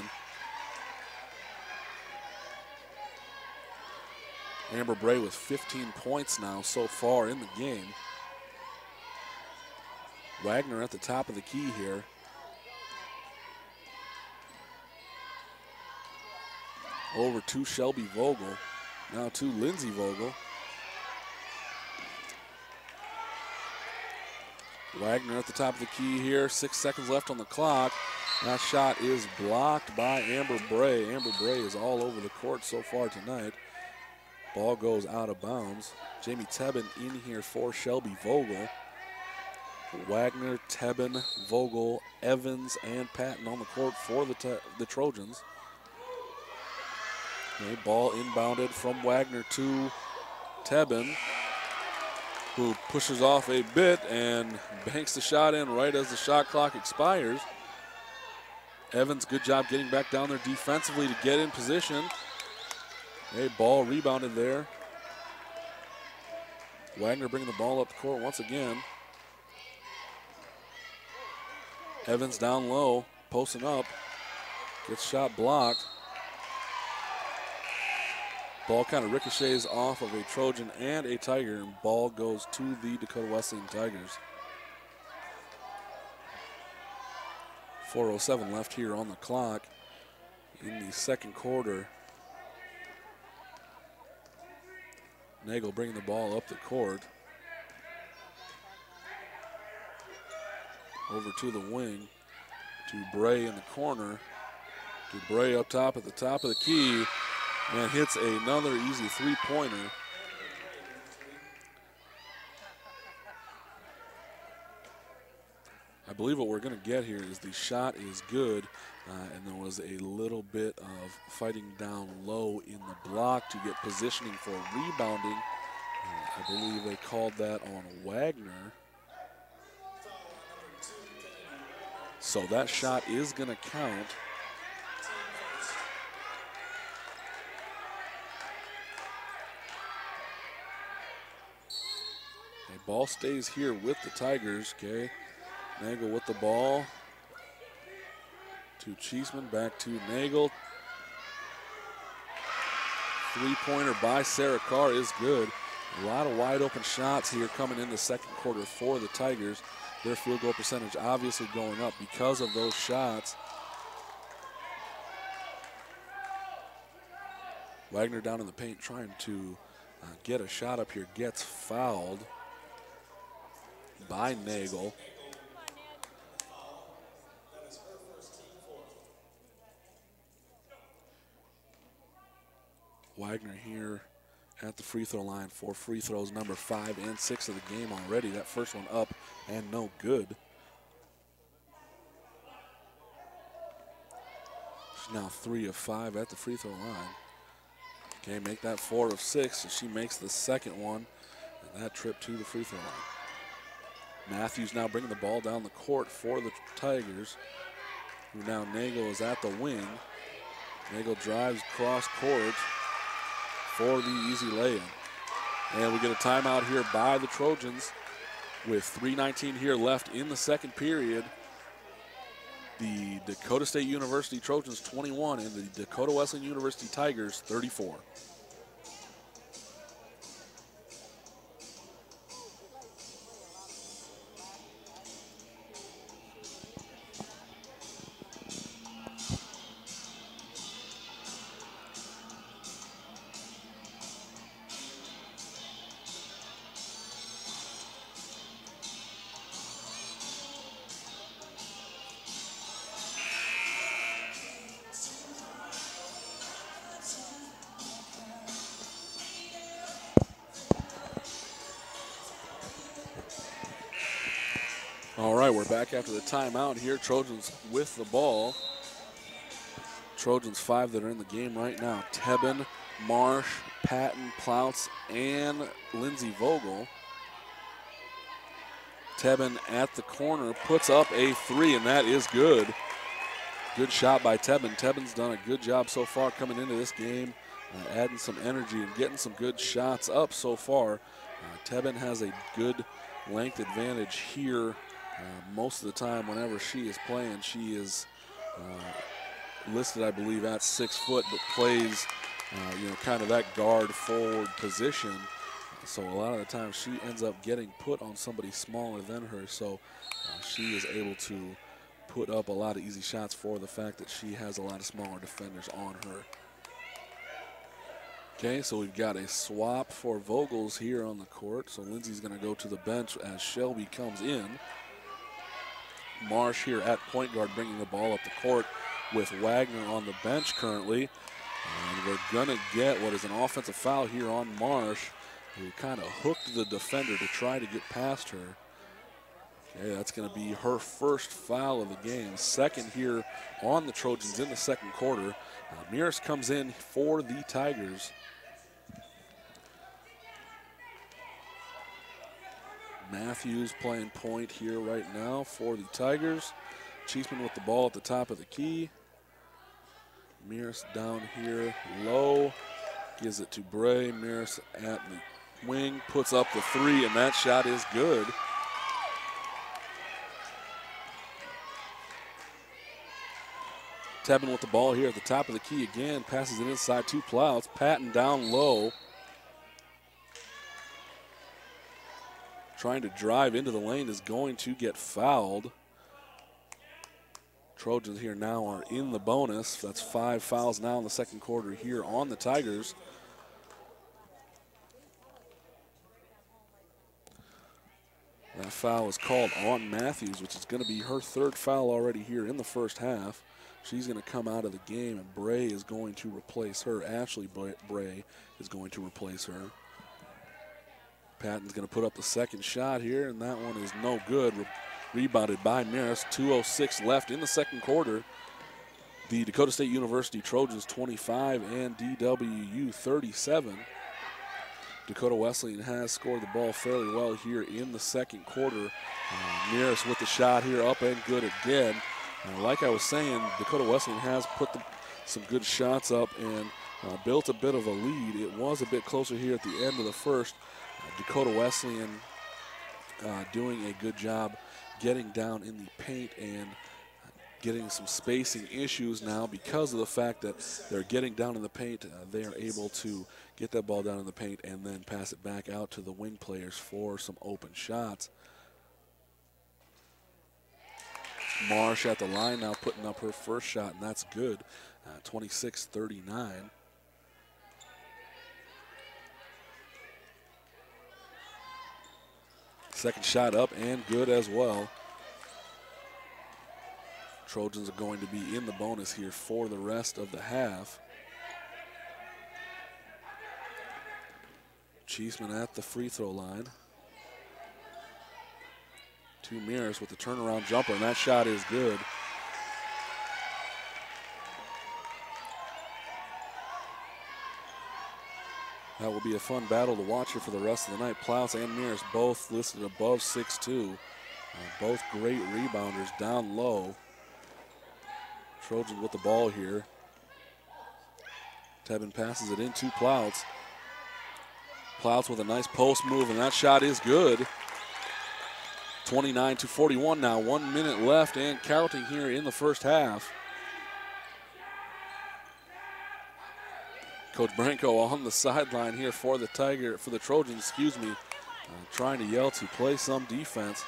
Amber Bray with 15 points now so far in the game. Wagner at the top of the key here. Over to Shelby Vogel. Now to Lindsay Vogel. Wagner at the top of the key here. 6 seconds left on the clock. That shot is blocked by Amber Bray. Amber Bray is all over the court so far tonight. Ball goes out of bounds. Jamie Tebben in here for Shelby Vogel. Wagner, Tebben, Vogel, Evans, and Patton on the court for the Trojans. Okay, ball inbounded from Wagner to Tebben, who pushes off a bit and banks the shot in right as the shot clock expires. Evans, good job getting back down there defensively to get in position. A ball rebounded there. Wagner bringing the ball up the court once again. Evans down low, posting up, gets shot blocked. Ball kind of ricochets off of a Trojan and a Tiger, and ball goes to the Dakota Wesleyan Tigers. 4:07 left here on the clock in the second quarter. Nagel bringing the ball up the court. Over to the wing to Bray in the corner. To Bray up top at the top of the key and hits another easy three-pointer. I believe what we're going to get here is the shot is good, and there was a little bit of fighting down low in the block to get positioning for rebounding. I believe they called that on Wagner. So that shot is going to count. Okay, ball stays here with the Tigers. Okay, Nagel with the ball. To Cheeseman, back to Nagel. Three-pointer by Sarah Carr is good. A lot of wide open shots here coming in the second quarter for the Tigers. Their field goal percentage obviously going up because of those shots. Wagner down in the paint trying to get a shot up here. Gets fouled by Nagel. Wagner here at the free throw line for free throws number 5 and 6 of the game already. That first one up and no good. She's now 3 of 5 at the free throw line. Okay, make that 4 of 6, and she makes the second one, and that trip to the free throw line. Matthews now bringing the ball down the court for the Tigers, who now Nagel is at the wing. Nagel drives cross court for the easy lay-in. And we get a timeout here by the Trojans with 3:19 here left in the second period. The Dakota State University Trojans 21 and the Dakota Wesleyan University Tigers 34. All right, we're back after the timeout here. Trojans with the ball. Trojans 5 that are in the game right now. Tebben, Marsh, Patton, Ploutz, and Lindsey Vogel. Tebben at the corner puts up a 3, and that is good. Good shot by Tebben. Tebben's done a good job so far coming into this game, adding some energy and getting some good shots up so far. Tebben has a good length advantage here. Most of the time whenever she is playing, she is listed, I believe, at 6 foot, but plays, kind of that guard forward position. So a lot of the time she ends up getting put on somebody smaller than her. So she is able to put up a lot of easy shots for the fact that she has a lot of smaller defenders on her. Okay, so we've got a swap for Vogels here on the court. So Lindsay's going to go to the bench as Shelby comes in. Marsh here at point guard bringing the ball up the court with Wagner on the bench currently. And we're going to get what is an offensive foul here on Marsh, who kind of hooked the defender to try to get past her. Okay, that's going to be her first foul of the game. Second here on the Trojans in the second quarter. Mears comes in for the Tigers. Matthews playing point here right now for the Tigers. Cheeseman with the ball at the top of the key. Mears down here low. Gives it to Bray. Mears at the wing. Puts up the 3, and that shot is good. Tebben with the ball here at the top of the key again. Passes it inside to Ploutz. Patton down low. Trying to drive into the lane is going to get fouled. Trojans here now are in the bonus. That's 5 fouls now in the second quarter here on the Tigers. That foul is called on Matthews, which is going to be her third foul already here in the first half. She's going to come out of the game, and Bray is going to replace her. Ashley Bray is going to replace her. Patton's going to put up the second shot here, and that one is no good. Rebounded by Maris. 2:06 left in the second quarter. The Dakota State University Trojans 25 and DWU 37. Dakota Wesleyan has scored the ball fairly well here in the second quarter. Maris with the shot here, up and good again. Like I was saying, Dakota Wesleyan has put some good shots up and built a bit of a lead. It was a bit closer here at the end of the first. Dakota Wesleyan doing a good job getting down in the paint and getting some spacing issues now because of the fact that they're getting down in the paint. They are able to get that ball down in the paint and then pass it back out to the wing players for some open shots. Marsh at the line now putting up her first shot, and that's good. 26-39. Second shot up and good as well. Trojans are going to be in the bonus here for the rest of the half. Cheeseman at the free throw line. To Mears with the turnaround jumper, and that shot is good. That will be a fun battle to watch here for the rest of the night. Ploutz and Mears both listed above 6'2". Both great rebounders down low. Trojans with the ball here. Tebben passes it into Ploutz. Ploutz with a nice post move, and that shot is good. 29-41 now, 1 minute left and counting here in the first half. Coach Branco on the sideline here for the Trojans, trying to yell to play some defense.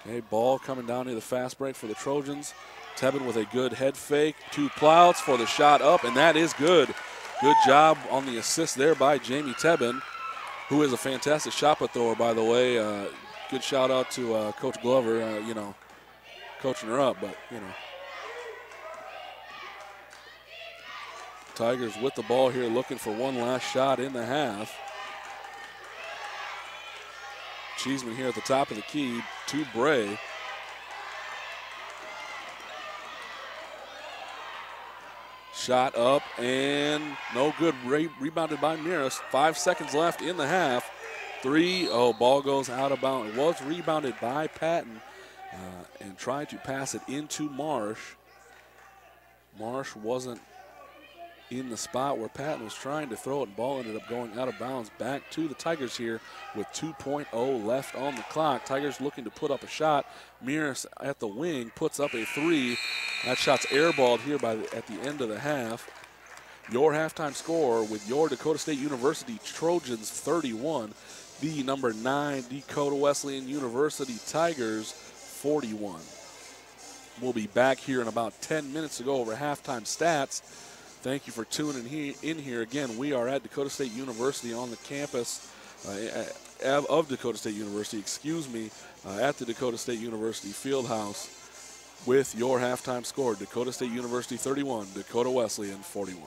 Okay, ball coming down to the fast break for the Trojans. Tebben with a good head fake to Ploutz for the shot up, and that is good. Good job on the assist there by Jamie Tebben, who is a fantastic shot put thrower, by the way. Good shout out to Coach Glover, coaching her up, but, Tigers with the ball here looking for one last shot in the half. Cheeseman here at the top of the key to Bray. Shot up and no good. Rebounded by Miras. 5 seconds left in the half. Ball goes out of bounds. It was rebounded by Patton and tried to pass it into Marsh. Marsh wasn't in the spot where Patton was trying to throw it, and ball ended up going out of bounds back to the Tigers here with 2:0 left on the clock. Tigers looking to put up a shot. Miras at the wing puts up a three. That shot's airballed here at the end of the half. Your halftime score with your Dakota State University Trojans 31, the number 9 Dakota Wesleyan University Tigers 41. We'll be back here in about 10 minutes to go over halftime stats. Thank you for tuning in here. Again, we are at Dakota State University on the campus of Dakota State University, at the Dakota State University Fieldhouse with your halftime score. Dakota State University 31, Dakota Wesleyan 41.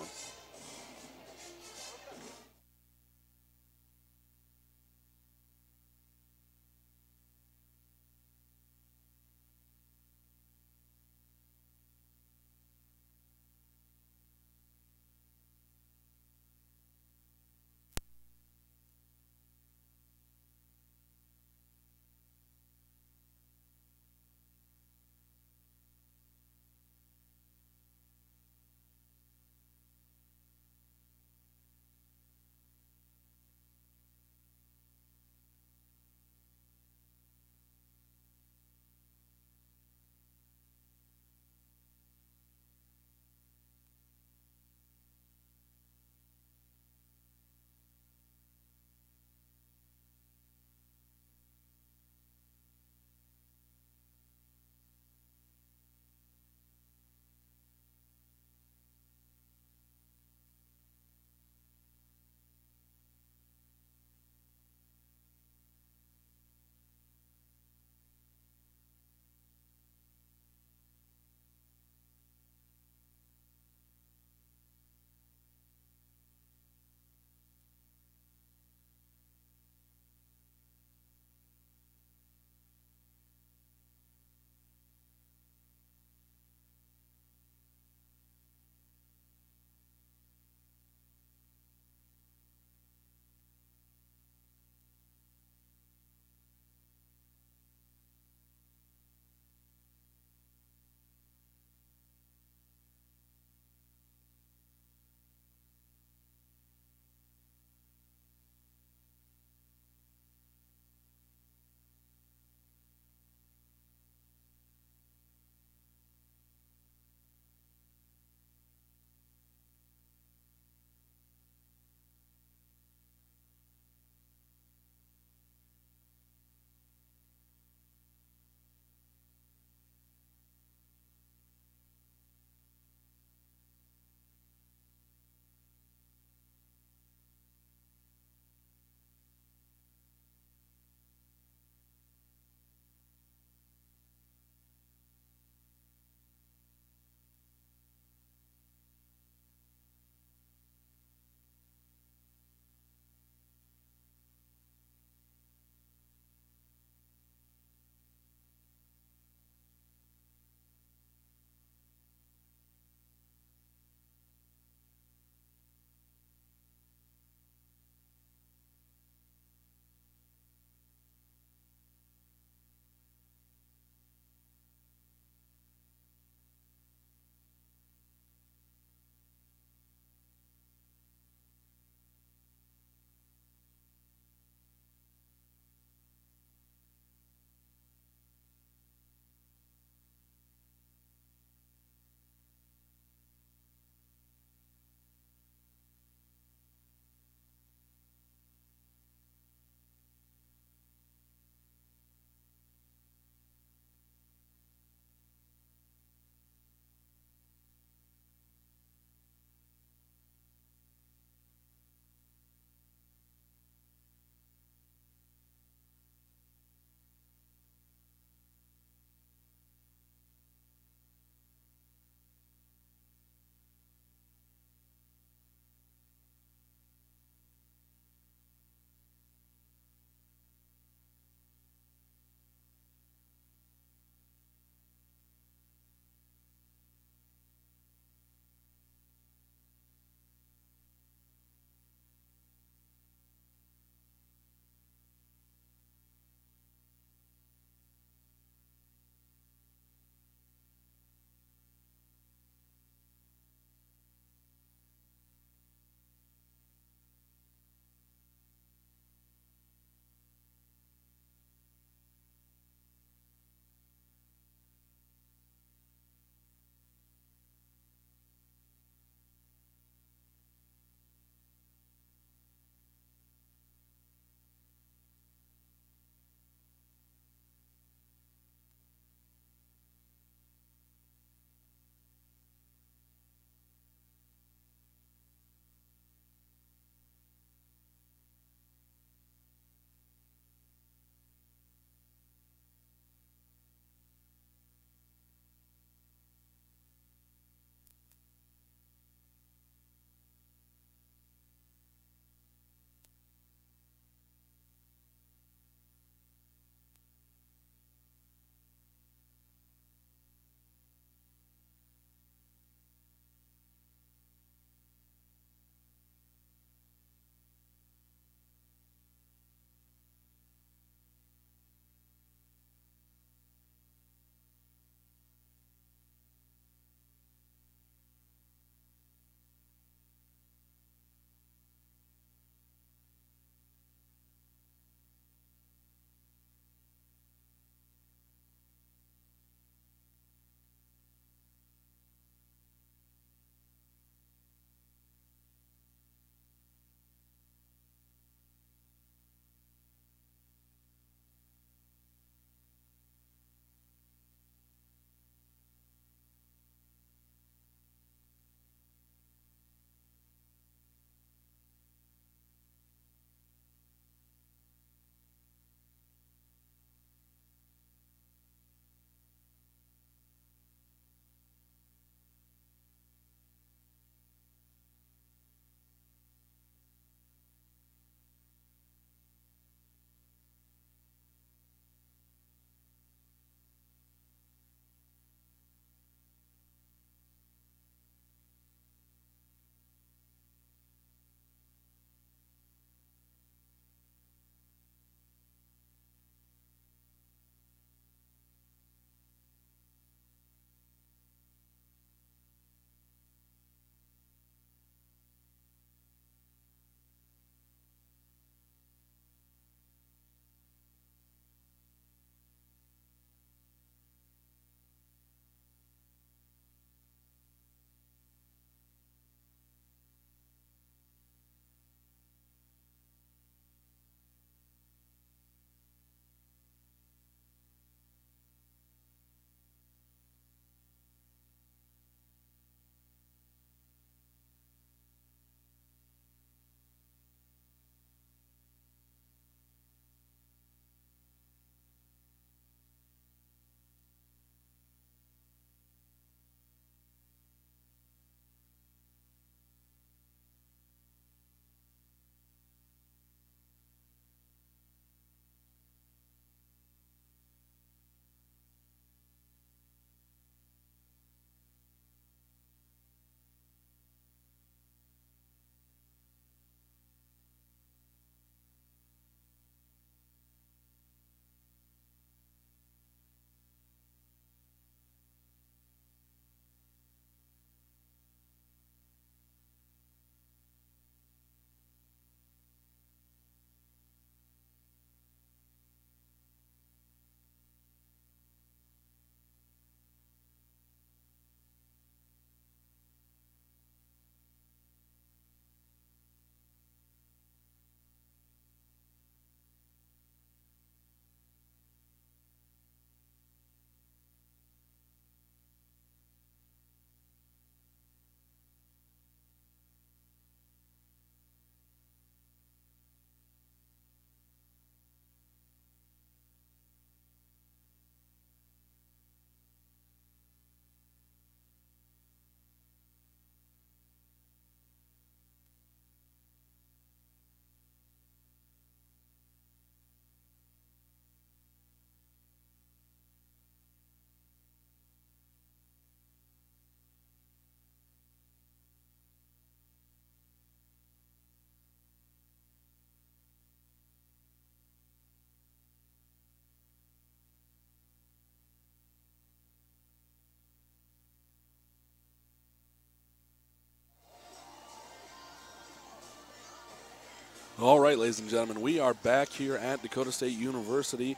All right, ladies and gentlemen, we are back here at Dakota State University.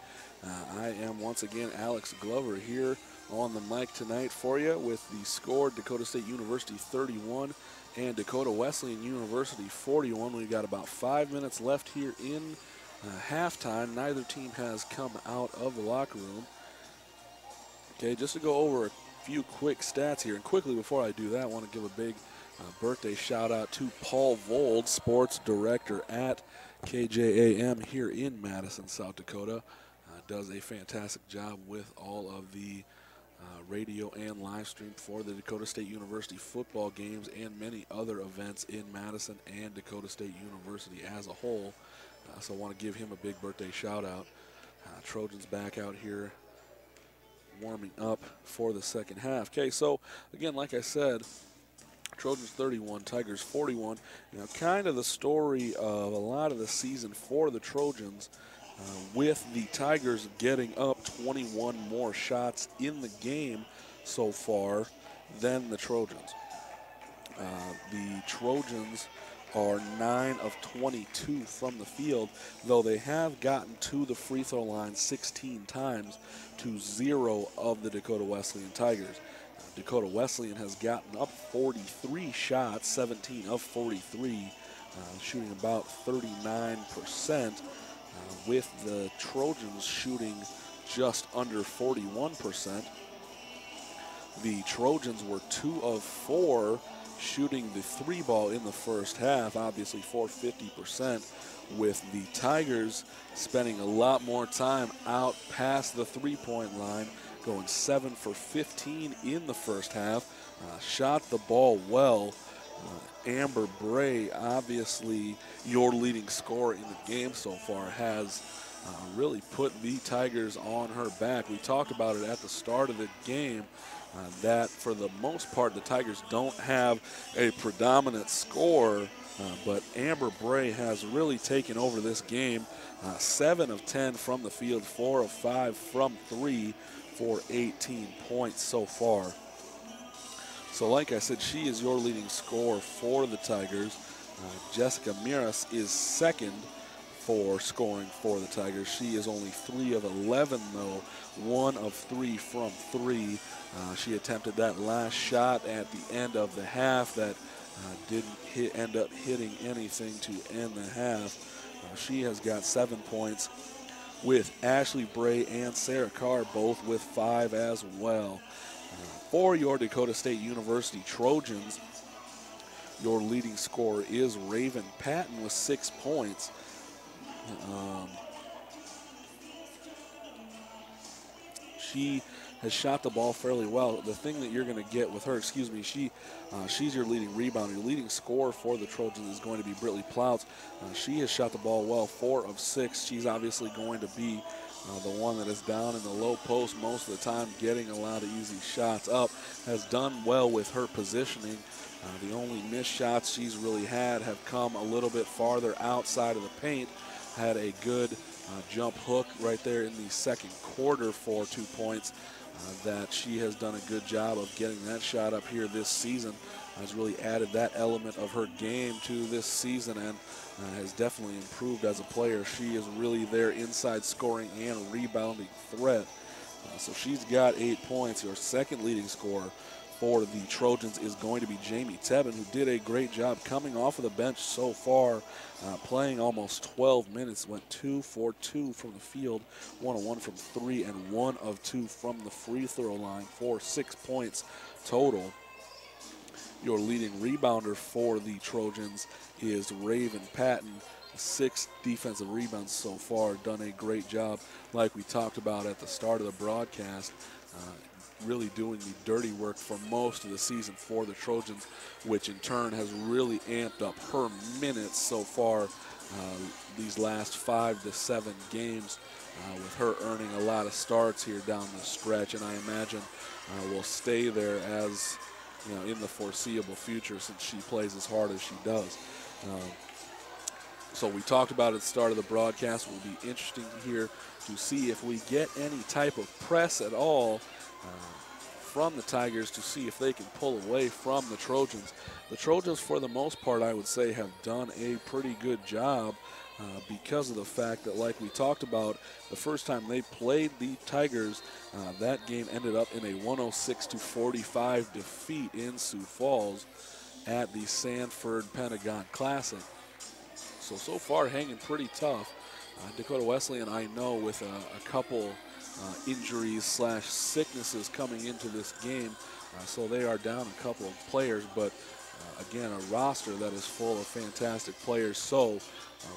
I am once again Alex Glover here on the mic tonight for you with the score: Dakota State University 31 and Dakota Wesleyan University 41. We've got about 5 minutes left here in halftime. Neither team has come out of the locker room. Okay, just to go over a few quick stats here, and quickly before I do that, I want to give a big birthday shout out to Paul Vold, sports director at KJAM here in Madison, South Dakota. Does a fantastic job with all of the radio and live stream for the Dakota State University football games and many other events in Madison and Dakota State University as a whole. So I want to give him a big birthday shout out. Trojans back out here warming up for the second half. Okay, so again, like I said, Trojans 31, Tigers 41. Now, kind of the story of a lot of the season for the Trojans, with the Tigers getting up 21 more shots in the game so far than the Trojans. The Trojans are 9 of 22 from the field, though they have gotten to the free throw line 16 times to 0 of the Dakota Wesleyan Tigers. Dakota Wesleyan has gotten up 43 shots, 17 of 43, shooting about 39%, with the Trojans shooting just under 41%. The Trojans were 2 of 4 shooting the three ball in the first half, obviously for 50%, with the Tigers spending a lot more time out past the three-point line, going 7 for 15 in the first half. Shot the ball well. Amber Bray, obviously your leading scorer in the game so far, has really put the Tigers on her back. We talked about it at the start of the game, that for the most part the Tigers don't have a predominant scorer, but Amber Bray has really taken over this game. 7 of 10 from the field, 4 of 5 from 3 for 18 points so far. So like I said, she is your leading scorer for the Tigers. Jessica Miras is second for scoring for the Tigers. She is only 3 of 11 though, 1 of 3 from 3. She attempted that last shot at the end of the half that didn't end up hitting anything to end the half. She has got 7 points, with Ashley Bray and Sarah Carr both with 5 as well. For your Dakota State University Trojans, your leading scorer is Raven Patton with 6 points. She has shot the ball fairly well. The thing that you're going to get with her, she's your leading rebounder. Your leading scorer for the Trojans is going to be Brittany Plouts. She has shot the ball well, 4 of 6. She's obviously going to be the one that is down in the low post most of the time, getting a lot of easy shots up. Has done well with her positioning. The only missed shots she's really had have come a little bit farther outside of the paint. Had a good jump hook right there in the second quarter for 2 points. That she has done a good job of getting that shot up here this season. Has really added that element of her game to this season and has definitely improved as a player. She is really their inside scoring and rebounding threat. So she's got 8 points. Your second leading scorer for the Trojans is going to be Jamie Tebben, who did a great job coming off of the bench so far, playing almost 12 minutes, went 2 for 2 from the field, 1 of 1 from 3, and 1 of 2 from the free throw line for 6 points total. Your leading rebounder for the Trojans is Raven Patton, 6 defensive rebounds so far, done a great job like we talked about at the start of the broadcast. Really doing the dirty work for most of the season for the Trojans, which in turn has really amped up her minutes so far these last 5 to 7 games, with her earning a lot of starts here down the stretch, and I imagine will stay there as in the foreseeable future since she plays as hard as she does. So we talked about at the start of the broadcast. It will be interesting here to see if we get any type of press at all from the Tigers to see if they can pull away from the Trojans. The Trojans, for the most part, I would say, have done a pretty good job because of the fact that, like we talked about, the first time they played the Tigers, that game ended up in a 106-45 defeat in Sioux Falls at the Sanford Pentagon Classic. So far hanging pretty tough. Dakota Wesleyan, I know, with a couple injuries / sicknesses coming into this game, so they are down a couple of players, but again, a roster that is full of fantastic players. So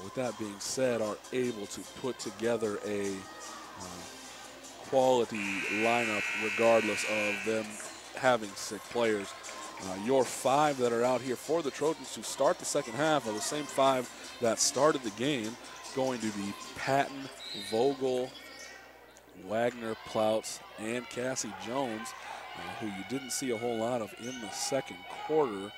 with that being said, are able to put together a quality lineup regardless of them having sick players. Your 5 that are out here for the Trojans to start the second half are the same 5 that started the game, going to be Patton, Vogel, Wagner, Plouts, and Cassie Jones, who you didn't see a whole lot of in the second quarter.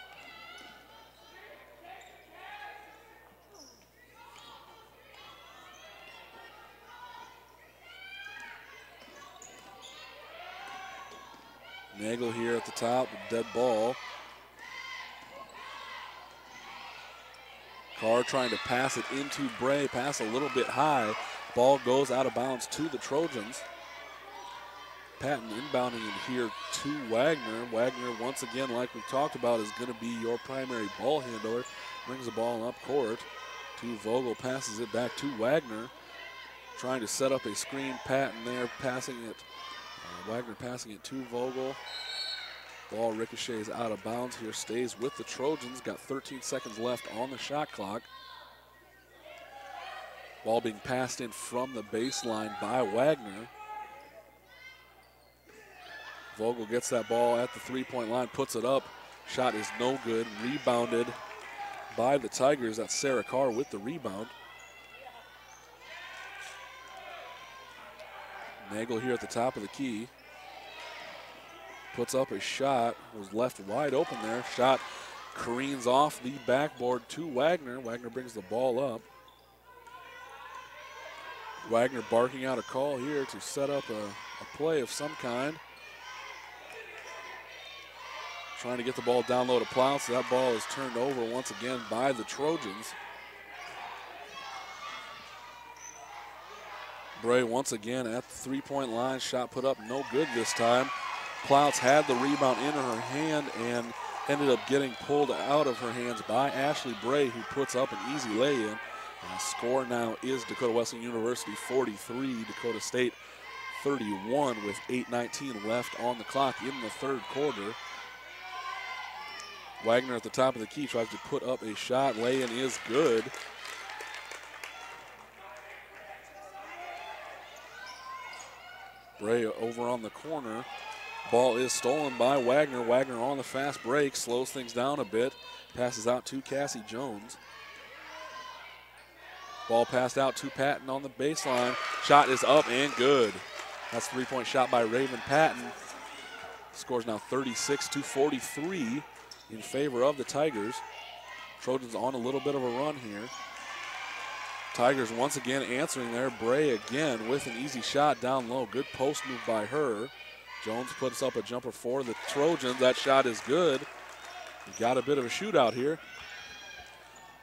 Nagel here at the top, dead ball. Carr trying to pass it into Bray, pass a little bit high. Ball goes out of bounds to the Trojans. Patton inbounding in here to Wagner. Wagner, once again, like we talked about, is going to be your primary ball handler. Brings the ball up court to Vogel, passes it back to Wagner. Trying to set up a screen. Patton there passing it. Wagner passing it to Vogel. Ball ricochets out of bounds here, stays with the Trojans. Got 13 seconds left on the shot clock. Ball being passed in from the baseline by Wagner. Vogel gets that ball at the three-point line, puts it up. Shot is no good. Rebounded by the Tigers. That's Sarah Carr with the rebound. Nagel here at the top of the key. Puts up a shot, was left wide open there. Shot careens off the backboard to Wagner. Wagner brings the ball up. Wagner barking out a call here to set up a play of some kind. Trying to get the ball down low to Plow, so that ball is turned over once again by the Trojans. Bray once again at the three-point line. Shot put up, no good this time. Plouts had the rebound in her hand and ended up getting pulled out of her hands by Ashley Bray, who puts up an easy lay-in. Score now is Dakota Wesleyan University 43, Dakota State 31, with 8:19 left on the clock in the third quarter. Wagner at the top of the key tries to put up a shot. Lay-in is good. Bray over on the corner. Ball is stolen by Wagner. Wagner on the fast break, slows things down a bit. Passes out to Cassie Jones. Ball passed out to Patton on the baseline. Shot is up and good. That's a three-point shot by Raven Patton. Scores now 36-43 in favor of the Tigers. Trojans on a little bit of a run here. Tigers once again answering there. Bray again with an easy shot down low. Good post move by her. Jones puts up a jumper for the Trojans. That shot is good. We got a bit of a shootout here.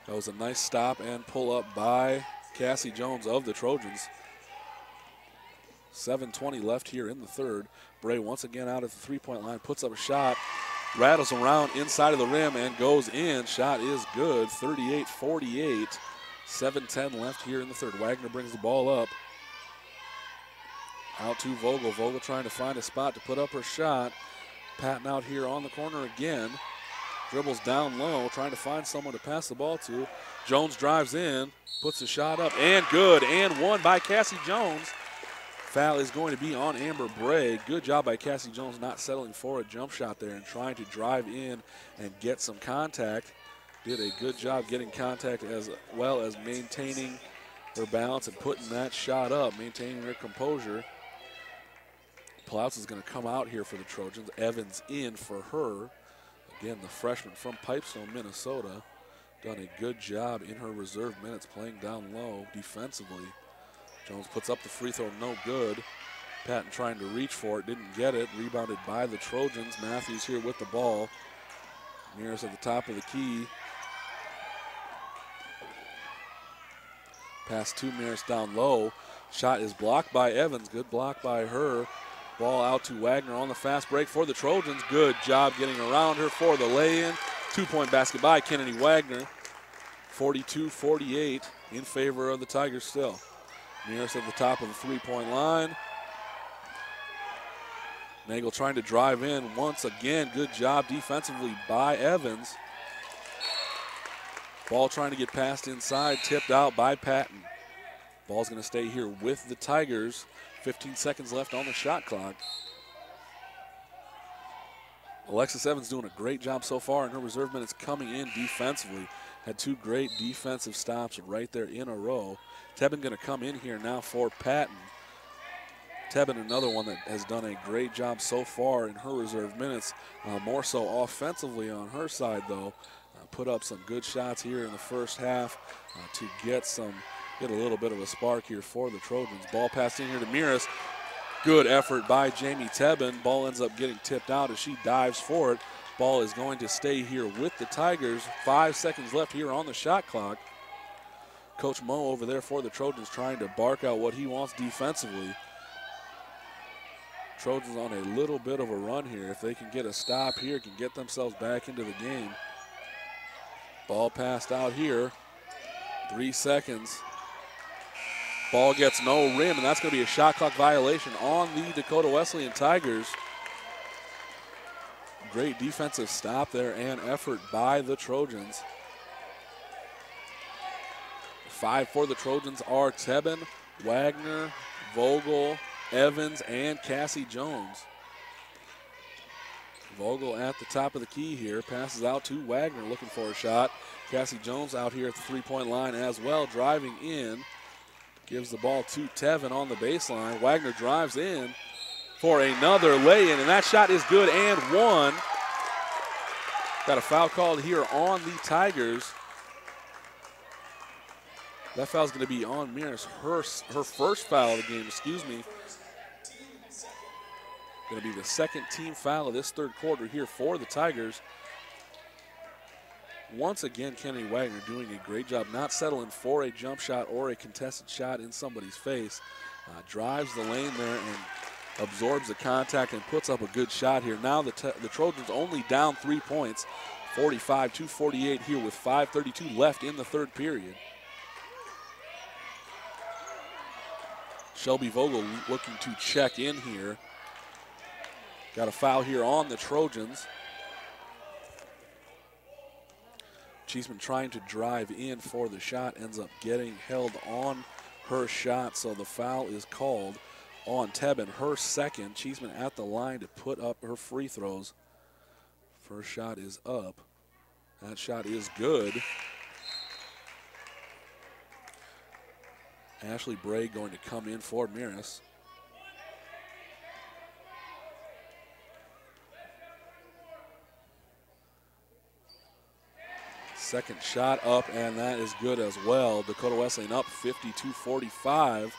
That was a nice stop and pull up by Cassie Jones of the Trojans. 7:20 left here in the third. Bray once again out at the three-point line, puts up a shot, rattles around inside of the rim and goes in. Shot is good, 38-48. 7:10 left here in the third. Wagner brings the ball up. Out to Vogel. Vogel trying to find a spot to put up her shot. Patton out here on the corner again. Dribbles down low, trying to find someone to pass the ball to. Jones drives in, puts the shot up, and good. And one by Cassie Jones. Foul is going to be on Amber Bray. Good job by Cassie Jones not settling for a jump shot there and trying to drive in and get some contact. Did a good job getting contact as well as maintaining her balance and putting that shot up, maintaining her composure. Plouts is going to come out here for the Trojans. Evans in for her. Again, the freshman from Pipestone, Minnesota. Done a good job in her reserve minutes playing down low defensively. Jones puts up the free throw, no good. Patton trying to reach for it, didn't get it. Rebounded by the Trojans. Matthews here with the ball. Mears at the top of the key. Pass to Mears down low. Shot is blocked by Evans. Good block by her. Ball out to Wagner on the fast break for the Trojans. Good job getting around her for the lay-in. 2-point basket by Kennedy Wagner. 42-48 in favor of the Tigers still. Mears at the top of the three-point line. Nagel trying to drive in once again. Good job defensively by Evans. Ball trying to get passed inside, tipped out by Patton. Ball's going to stay here with the Tigers. 15 seconds left on the shot clock. Alexis Evans doing a great job so far in her reserve minutes coming in defensively. Had two great defensive stops right there in a row. Tebben going to come in here now for Patton. Tebben, another one that has done a great job so far in her reserve minutes. More so offensively on her side, though. Put up some good shots here in the first half to get a little bit of a spark here for the Trojans. Ball passed in here to Mears. Good effort by Jamie Tebben. Ball ends up getting tipped out as she dives for it. Ball is going to stay here with the Tigers. 5 seconds left here on the shot clock. Coach Moe over there for the Trojans trying to bark out what he wants defensively. Trojans on a little bit of a run here. If they can get a stop here, can get themselves back into the game. Ball passed out here. 3 seconds. Ball gets no rim, and that's going to be a shot clock violation on the Dakota Wesleyan Tigers. Great defensive stop there and effort by the Trojans. 5 for the Trojans are Tebben, Wagner, Vogel, Evans, and Cassie Jones. Vogel at the top of the key here. Passes out to Wagner looking for a shot. Cassie Jones out here at the three-point line as well, driving in. Gives the ball to Tevin on the baseline. Wagner drives in for another lay-in, and that shot is good and one. Got a foul called here on the Tigers. That foul's going to be on Mears, her first foul of the game, Going to be the second team foul of this third quarter here for the Tigers. Once again, Kennedy Wagner doing a great job not settling for a jump shot or a contested shot in somebody's face. Drives the lane there and absorbs the contact and puts up a good shot here. Now the Trojans only down 3 points, 45-48 here with 5:32 left in the third period. Shelby Vogel looking to check in here. Got a foul here on the Trojans. Cheeseman trying to drive in for the shot, ends up getting held on her shot, so the foul is called on Tebben, her second. Cheeseman at the line to put up her free throws. First shot is up. That shot is good. Ashley Bray going to come in for Mears. Second shot up, and that is good as well. Dakota Wesleyan up 52-45.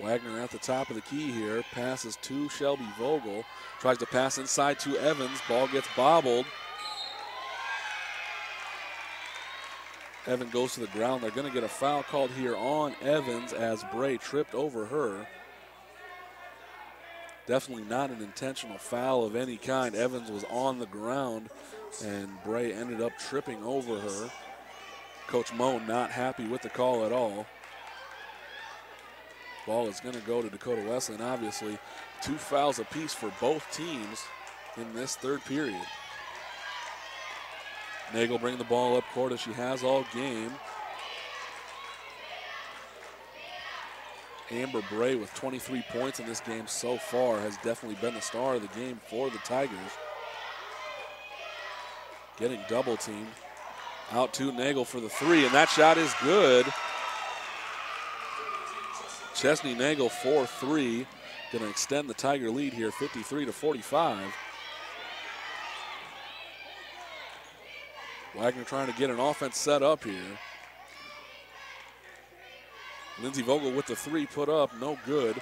Wagner at the top of the key here. Passes to Shelby Vogel. Tries to pass inside to Evans. Ball gets bobbled. Evans goes to the ground. They're going to get a foul called here on Evans as Bray tripped over her. Definitely not an intentional foul of any kind. Evans was on the ground, and Bray ended up tripping over her. Coach Moe not happy with the call at all. Ball is going to go to Dakota Wesleyan. Obviously, 2 fouls apiece for both teams in this third period. Nagel bringing the ball up court as she has all game. Amber Bray with 23 points in this game so far has definitely been the star of the game for the Tigers. Getting double teamed. Out to Nagel for the three, and that shot is good. Chesney Nagel 4-3. Going to extend the Tiger lead here, 53-45. Wagner trying to get an offense set up here. Lindsey Vogel with the three put up, no good.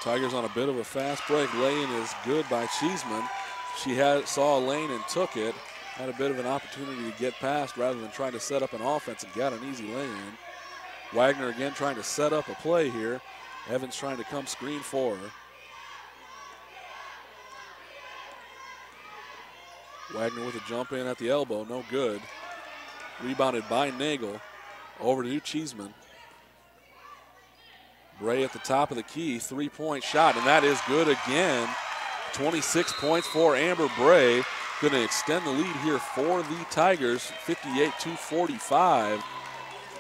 Tigers on a bit of a fast break. Lane is good by Cheeseman. She saw a lane and took it. Had a bit of an opportunity to get past rather than trying to set up an offense and got an easy lane. Wagner again trying to set up a play here. Evans trying to come screen for her. Wagner with a jump in at the elbow, no good. Rebounded by Nagel. Over to Cheeseman. Bray at the top of the key, three-point shot, and that is good again. 26 points for Amber Bray. Going to extend the lead here for the Tigers, 58-45.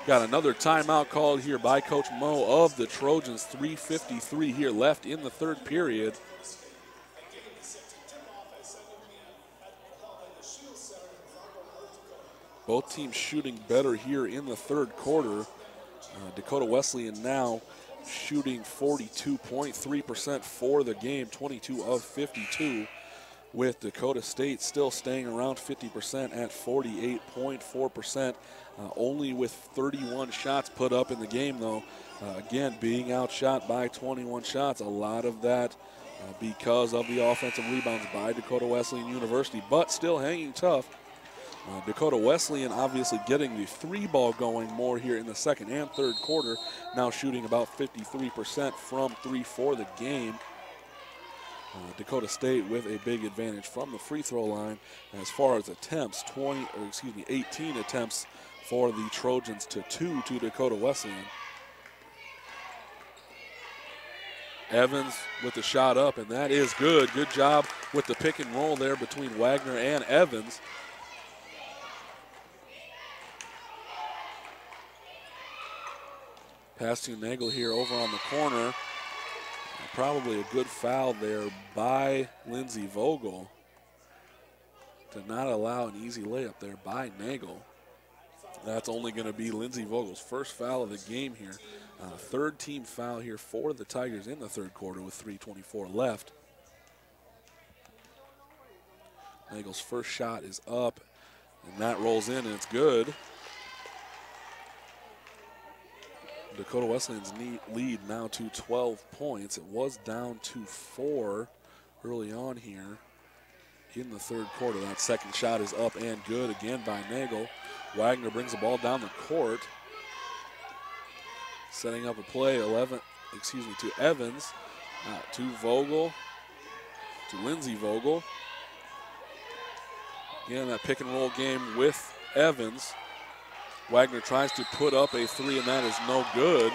Got another timeout called here by Coach Mo of the Trojans. 3:53 here left in the third period. Both teams shooting better here in the third quarter. Dakota Wesleyan now shooting 42.3% for the game, 22 of 52, with Dakota State still staying around 50% at 48.4%, only with 31 shots put up in the game, though. Again, being outshot by 21 shots, a lot of that because of the offensive rebounds by Dakota Wesleyan University, but still hanging tough. Dakota Wesleyan obviously getting the three ball going more here in the second and third quarter, now shooting about 53% from three for the game. Dakota State with a big advantage from the free throw line as far as attempts, 18 attempts for the Trojans to 2 to Dakota Wesleyan. Evans with the shot up, and that is good. Good job with the pick and roll there between Wagner and Evans. Pass to Nagel here over on the corner. Probably a good foul there by Lindsey Vogel to not allow an easy layup there by Nagel. That's only going to be Lindsey Vogel's first foul of the game here. Third team foul here for the Tigers in the third quarter with 3:24 left. Nagel's first shot is up, and that rolls in, and it's good. Dakota Wesleyan's lead now to 12 points. It was down to 4 early on here in the third quarter. That second shot is up and good again by Nagel. Wagner brings the ball down the court. Setting up a play, to Evans, to Vogel, to Lindsey Vogel. Again, that pick and roll game with Evans. Wagner tries to put up a three, and that is no good.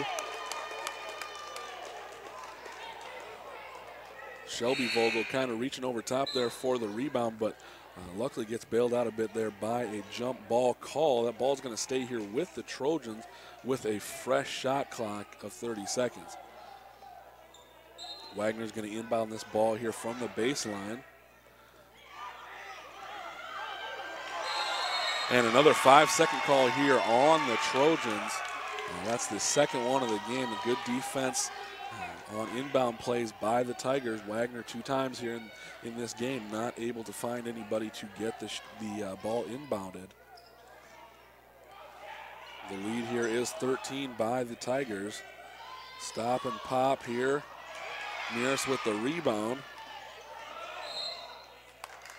Shelby Vogel kind of reaching over top there for the rebound, but luckily gets bailed out a bit there by a jump ball call. That ball's going to stay here with the Trojans with a fresh shot clock of 30 seconds. Wagner's going to inbound this ball here from the baseline. And another 5-second call here on the Trojans. That's the second one of the game. A good defense on inbound plays by the Tigers. Wagner 2 times here in this game, not able to find anybody to get the ball inbounded. The lead here is 13 by the Tigers. Stop and pop here. Mears with the rebound.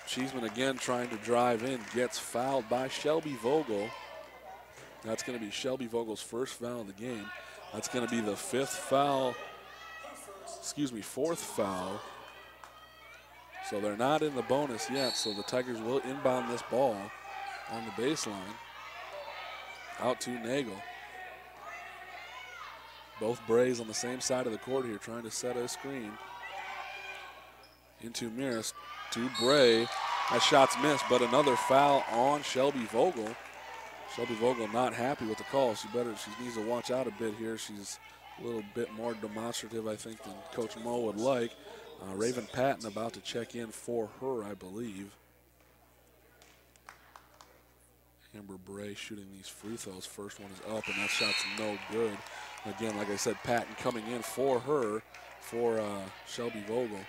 Cheeseman again trying to drive in, gets fouled by Shelby Vogel. That's going to be Shelby Vogel's first foul of the game. That's going to be the fourth foul. So they're not in the bonus yet, so the Tigers will inbound this ball on the baseline. Out to Nagel. Both Brays on the same side of the court here trying to set a screen. Into Mears. To Bray. That shot's missed, but another foul on Shelby Vogel. Shelby Vogel not happy with the call. She needs to watch out a bit here. She's a little bit more demonstrative, I think, than Coach Mo would like. Raven Patton about to check in for her, I believe. Amber Bray shooting these free throws. First one is up, and that shot's no good. Again, like I said, Patton coming in for her, for Shelby Vogel.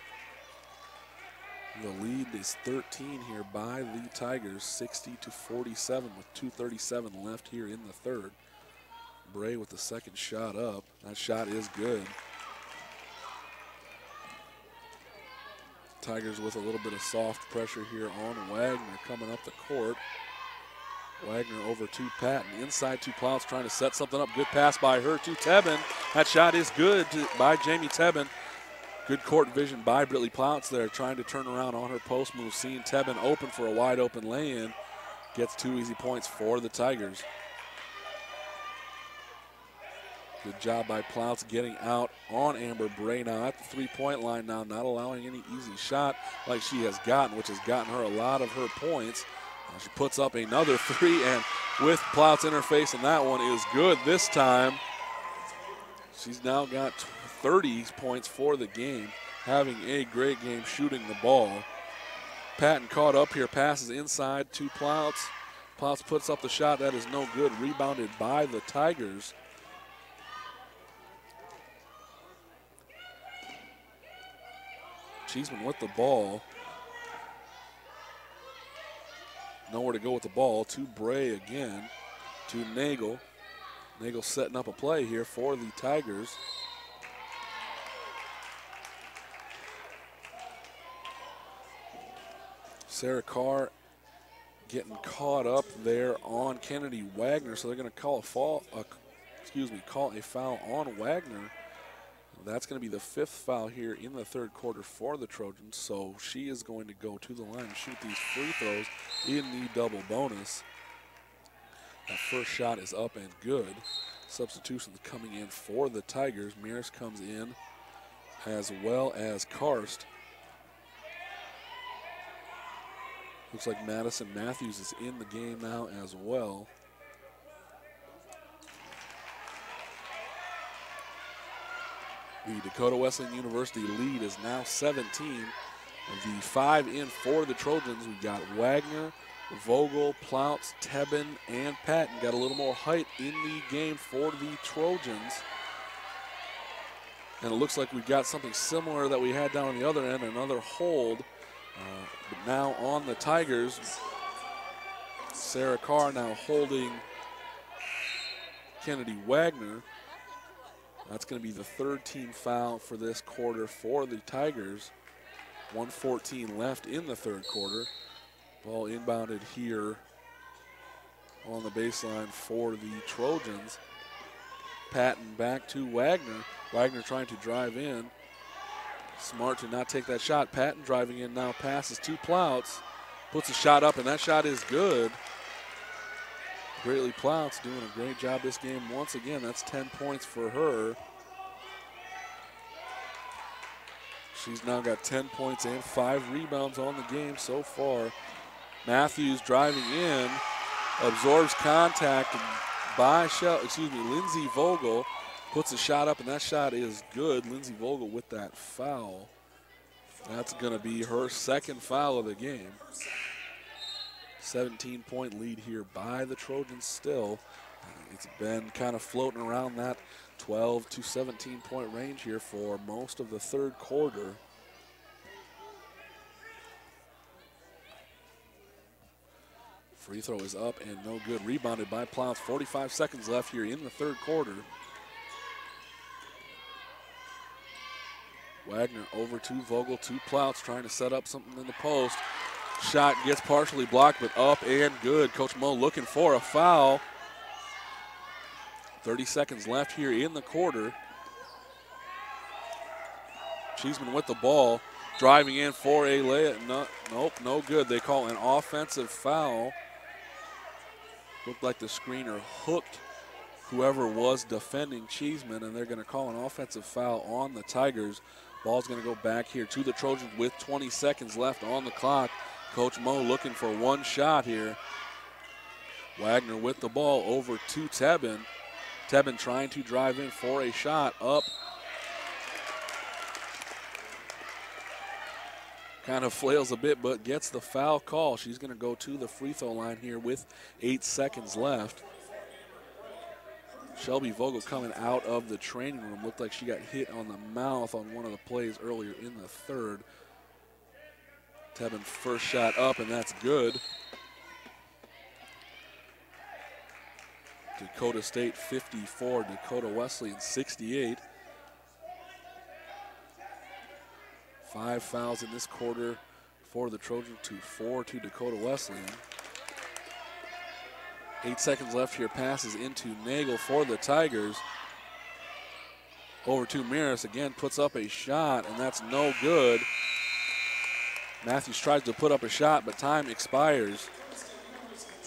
The lead is 13 here by the Tigers, 60-47 with 2:37 left here in the third. Bray with the second shot up. That shot is good. Tigers with a little bit of soft pressure here on Wagner coming up the court. Wagner over to Patton, inside to Plouts, trying to set something up. Good pass by her to Tebben. That shot is good by Jamie Tebben. Good court vision by Brittany Plouts there, trying to turn around on her post move. Seeing Tebben open for a wide open lay-in. Gets 2 easy points for the Tigers. Good job by Plouts getting out on Amber Bray now at the three-point line now, not allowing any easy shot like she has gotten, which has gotten her a lot of her points. Now she puts up another three, and with Plouts interface, and that one is good this time. She's now got 30 points for the game, having a great game shooting the ball. Patton caught up here, passes inside to Plouts. Plouts puts up the shot, that is no good, rebounded by the Tigers. Cheeseman with the ball. Nowhere to go with the ball. To Bray again. To Nagel. Nagel setting up a play here for the Tigers. Sarah Carr getting caught up there on Kennedy Wagner, so they're going to call a foul on Wagner. That's going to be the 5th foul here in the third quarter for the Trojans, so she is going to go to the line and shoot these free throws in the double bonus. That first shot is up and good. Substitutions coming in for the Tigers. Mears comes in as well as Karst. Looks like Madison Matthews is in the game now as well. The Dakota Wesleyan University lead is now 17. The 5 in for the Trojans. We got Wagner, Vogel, Plouts, Tebben, and Patton. Got a little more height in the game for the Trojans. And it looks like we've got something similar that we had down on the other end, another hold. But now on the Tigers, Sarah Carr now holding Kennedy Wagner. That's going to be the 3rd team foul for this quarter for the Tigers. 1:14 left in the third quarter. Ball inbounded here on the baseline for the Trojans. Patton back to Wagner. Wagner trying to drive in. Smart to not take that shot. Patton driving in now, passes to Plouts. Puts a shot up, and that shot is good. Brittany Plouts doing a great job this game once again. That's 10 points for her. She's now got 10 points and 5 rebounds on the game so far. Matthews driving in, absorbs contact by Lindsey Vogel. Puts a shot up, and that shot is good. Lindsey Vogel with that foul. That's going to be her 2nd foul of the game. 17-point lead here by the Trojans still. It's been kind of floating around that 12 to 17-point range here for most of the third quarter. Free throw is up and no good. Rebounded by Plouts. 45 seconds left here in the third quarter. Wagner over to Vogel, to Plouts, trying to set up something in the post. Shot gets partially blocked, but up and good. Coach Mo looking for a foul. 30 seconds left here in the quarter. Cheeseman with the ball, driving in for a layup. Nope, no good. They call an offensive foul. Looked like the screener hooked whoever was defending Cheeseman, and they're going to call an offensive foul on the Tigers. Ball's going to go back here to the Trojans with 20 seconds left on the clock. Coach Mo looking for one shot here. Wagner with the ball over to Tebben. Tebben trying to drive in for a shot up. Kind of flails a bit, but gets the foul call. She's going to go to the free throw line here with 8 seconds left. Shelby Vogel coming out of the training room. Looked like she got hit on the mouth on one of the plays earlier in the third. Tebben first shot up, and that's good. Dakota State 54, Dakota Wesleyan 68. 5 fouls in this quarter for the Trojans to 4 to Dakota Wesleyan. 8 seconds left here. Passes into Nagel for the Tigers. Over to Miras, again puts up a shot, and that's no good. Matthews tries to put up a shot, but time expires.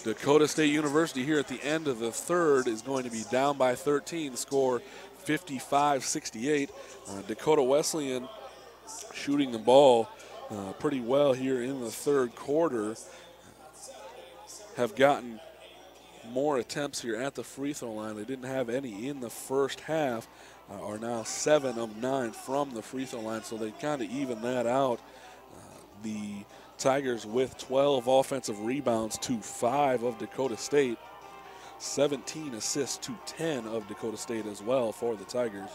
Dakota State University here at the end of the third is going to be down by 13, score 55-68. Dakota Wesleyan shooting the ball pretty well here in the third quarter. Have gotten more attempts here at the free throw line. They didn't have any in the first half. Are now 7 of 9 from the free throw line, so they kind of even that out. The Tigers with 12 offensive rebounds to 5 of Dakota State. 17 assists to 10 of Dakota State as well for the Tigers.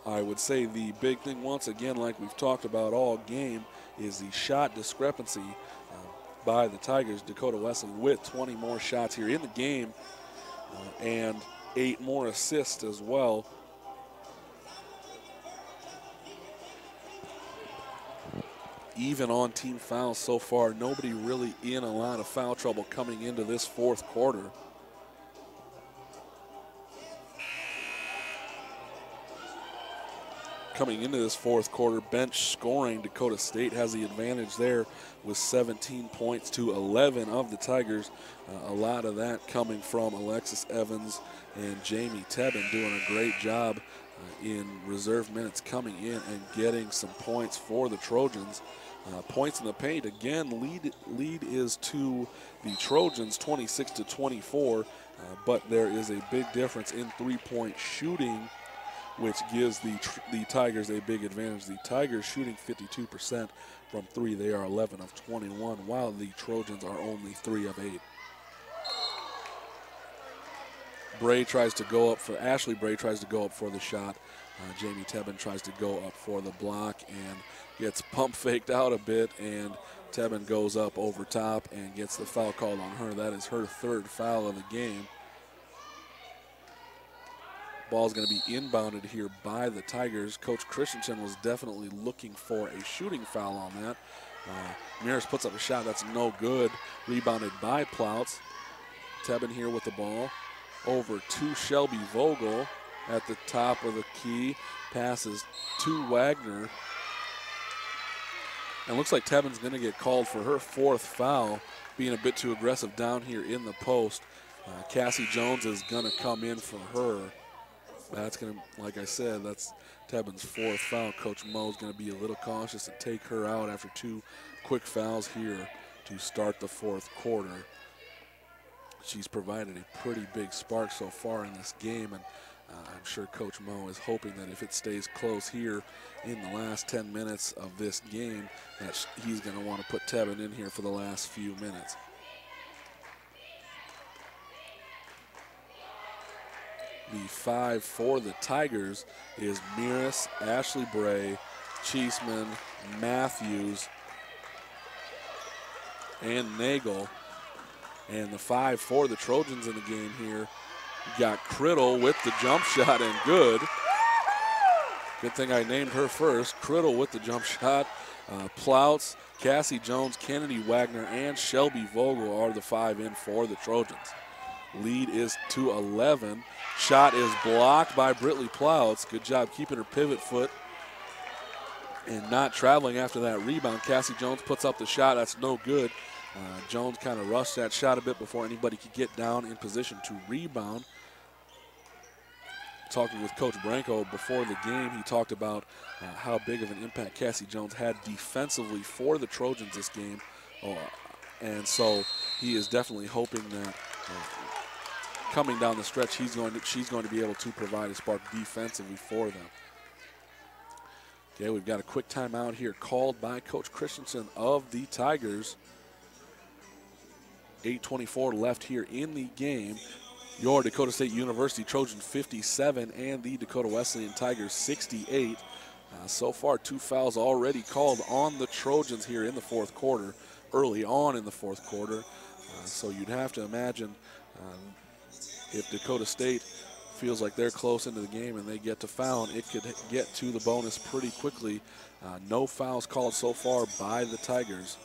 I would say the big thing, once again, like we've talked about all game, is the shot discrepancy by the Tigers. Dakota Wesleyan with 20 more shots here in the game and 8 more assists as well. Even on team fouls so far, nobody really in a lot of foul trouble coming into this fourth quarter. Coming into this fourth quarter, bench scoring, Dakota State has the advantage there with 17 points to 11 of the Tigers. A lot of that coming from Alexis Evans and Jamie Tebben doing a great job in reserve minutes coming in and getting some points for the Trojans. Points in the paint, again, lead is to the Trojans, 26-24, but there is a big difference in three-point shooting, which gives the Tigers a big advantage. The Tigers shooting 52% from 3. They are 11 of 21, while the Trojans are only 3 of 8. Ashley Bray tries to go up for the shot. Jamie Tebben tries to go up for the block and gets pump faked out a bit, and Tebben goes up over top and gets the foul called on her. That is her third foul of the game. Ball's going to be inbounded here by the Tigers. Coach Christensen was definitely looking for a shooting foul on that. Mears puts up a shot that's no good. Rebounded by Plouts. Tebben here with the ball. Over to Shelby Vogel at the top of the key. Passes to Wagner. And looks like Tebben's going to get called for her fourth foul, being a bit too aggressive down here in the post. Cassie Jones is going to come in for her. That's going to, like I said, that's Tebben's fourth foul. Coach Moe's going to be a little cautious and take her out after 2 quick fouls here to start the fourth quarter. She's provided a pretty big spark so far in this game, and I'm sure Coach Moe is hoping that if it stays close here in the last 10 minutes of this game, that he's going to want to put Tebben in here for the last few minutes. The 5 for the Tigers is Miras, Ashley Bray, Cheeseman, Matthews, and Nagel. And the 5 for the Trojans in the game here, got Criddle with the jump shot and good. Good thing I named her first. Criddle with the jump shot. Plouts, Cassie Jones, Kennedy Wagner, and Shelby Vogel are the 5 in for the Trojans. Lead is to 11. Shot is blocked by Britley Plouts. Good job keeping her pivot foot and not traveling after that rebound. Cassie Jones puts up the shot. That's no good. Jones kind of rushed that shot a bit before anybody could get down in position to rebound. Talking with Coach Branco before the game, he talked about how big of an impact Cassie Jones had defensively for the Trojans this game. And so he is definitely hoping that coming down the stretch, she's going to be able to provide a spark defensively for them. Okay, we've got a quick timeout here called by Coach Christensen of the Tigers. 8:24 left here in the game. Your Dakota State University Trojans 57 and the Dakota Wesleyan Tigers 68. So far, 2 fouls already called on the Trojans here in the fourth quarter, early on in the fourth quarter. So you'd have to imagine if Dakota State feels like they're close into the game and they get to foul, it could get to the bonus pretty quickly. No fouls called so far by the Tigers.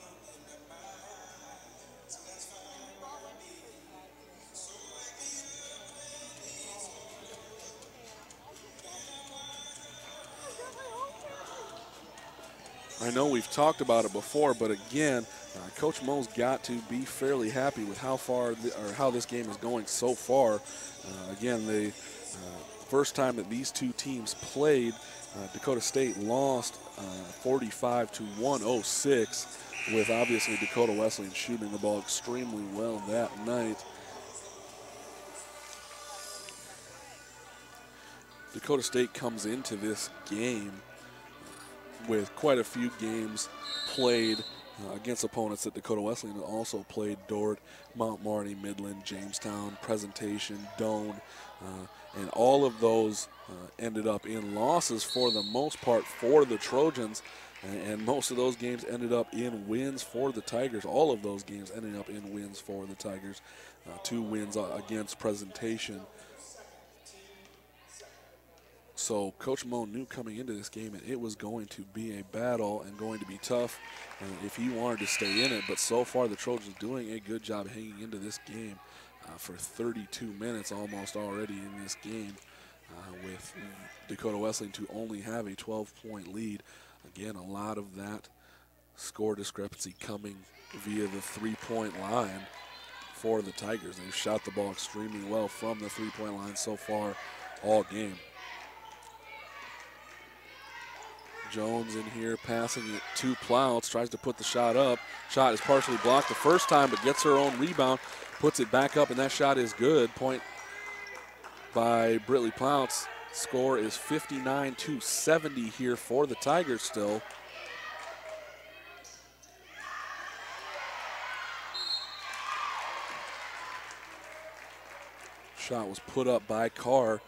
I know we've talked about it before, but again, Coach Mo's got to be fairly happy with how how this game is going so far. Again, the first time that these two teams played, Dakota State lost 45 to 106, with obviously Dakota Wesleyan shooting the ball extremely well that night. Dakota State comes into this game with quite a few games played against opponents that Dakota Wesleyan also played: Dort, Mount Marty, Midland, Jamestown, Presentation, Doane, and all of those ended up in losses for the most part for the Trojans, and most of those games ended up in wins for the Tigers. All of those games ended up in wins for the Tigers. 2 wins against Presentation. So Coach Mo knew coming into this game that it was going to be a battle and going to be tough if he wanted to stay in it. But so far the Trojans doing a good job hanging into this game for 32 minutes almost already in this game, with Dakota Wesleyan to only have a 12-point lead. Again, a lot of that score discrepancy coming via the three-point line for the Tigers. They've shot the ball extremely well from the three-point line so far all game. Jones in here passing it to Plouts, tries to put the shot up. Shot is partially blocked the first time, but gets her own rebound, puts it back up, and that shot is good. Point by Britley Plouts. Score is 59 to 70 here for the Tigers still. Shot was put up by Carr,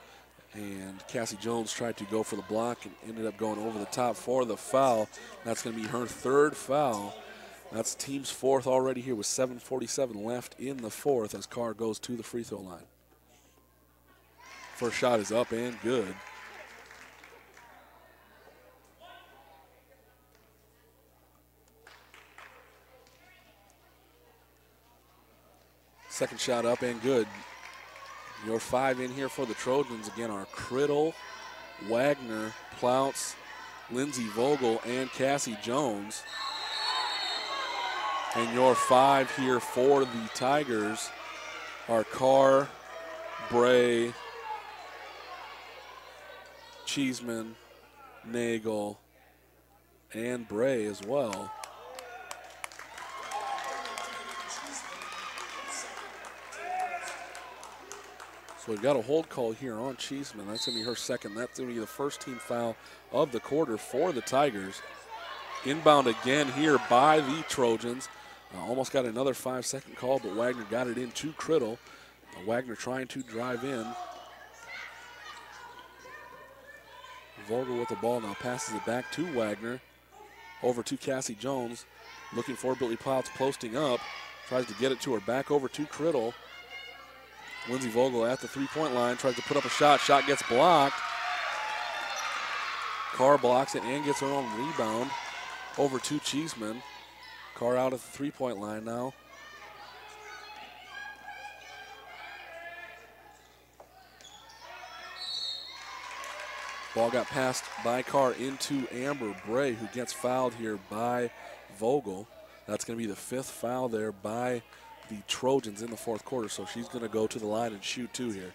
and Cassie Jones tried to go for the block and ended up going over the top for the foul. That's going to be her 3rd foul. That's team's 4th already here with 7:47 left in the 4th as Carr goes to the free throw line. First shot is up and good. Second shot up and good. Your 5 in here for the Trojans again are Criddle, Wagner, Plouts, Lindsey Vogel, and Cassie Jones. And your 5 here for the Tigers are Carr, Bray, Cheeseman, Nagel, and Bray as well. So we've got a hold call here on Cheeseman. That's going to be her 2nd. That's going to be the first team foul of the quarter for the Tigers. Inbound again here by the Trojans. Almost got another 5-second call, but Wagner got it in to Criddle. Wagner trying to drive in. Vogel with the ball now, passes it back to Wagner. Over to Cassie Jones. Looking for Billy Plouts, posting up. Tries to get it to her, back over to Criddle. Lindsey Vogel at the three-point line, tries to put up a shot. Shot gets blocked. Carr blocks it and gets her own rebound. Over to Cheeseman. Carr out at the three-point line now. Ball got passed by Carr into Amber Bray, who gets fouled here by Vogel. That's going to be the 5th foul there by the Trojans in the 4th quarter, so she's going to go to the line and shoot 2 here.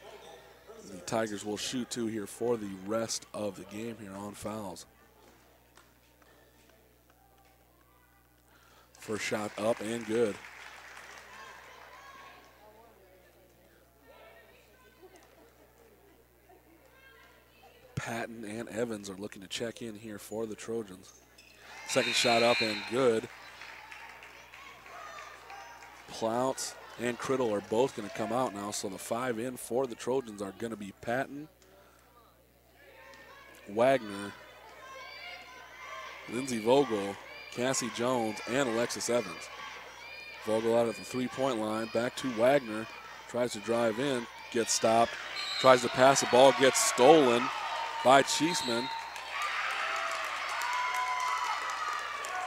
The Tigers will shoot 2 here for the rest of the game here on fouls. First shot up and good. Patton and Evans are looking to check in here for the Trojans. Second shot up and good. Plouts and Criddle are both going to come out now, so the 5 in for the Trojans are going to be Patton, Wagner, Lindsey Vogel, Cassie Jones, and Alexis Evans. Vogel out at the three-point line, back to Wagner, tries to drive in, gets stopped, tries to pass the ball, gets stolen by Cheeseman.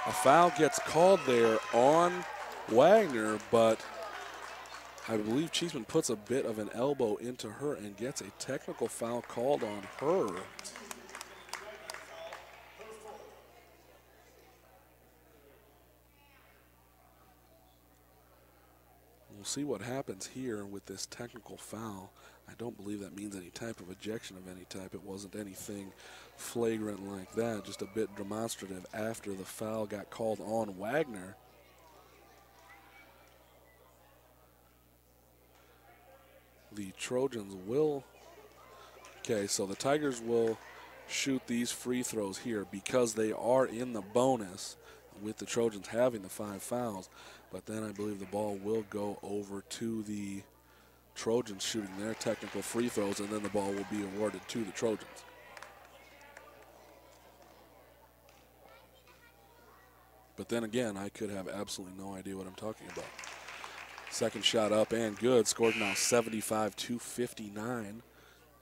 A foul gets called there on Wagner, but I believe Cheeseman puts a bit of an elbow into her and gets a technical foul called on her. We'll see what happens here with this technical foul. I don't believe that means any type of ejection of any type. It wasn't anything flagrant like that, just a bit demonstrative after the foul got called on Wagner. The Trojans will, okay, so the Tigers will shoot these free throws here because they are in the bonus with the Trojans having the 5 fouls. But then I believe the ball will go over to the Trojans shooting their technical free throws, and then the ball will be awarded to the Trojans. But then again, I could have absolutely no idea what I'm talking about. Second shot up and good. Scored now 75-59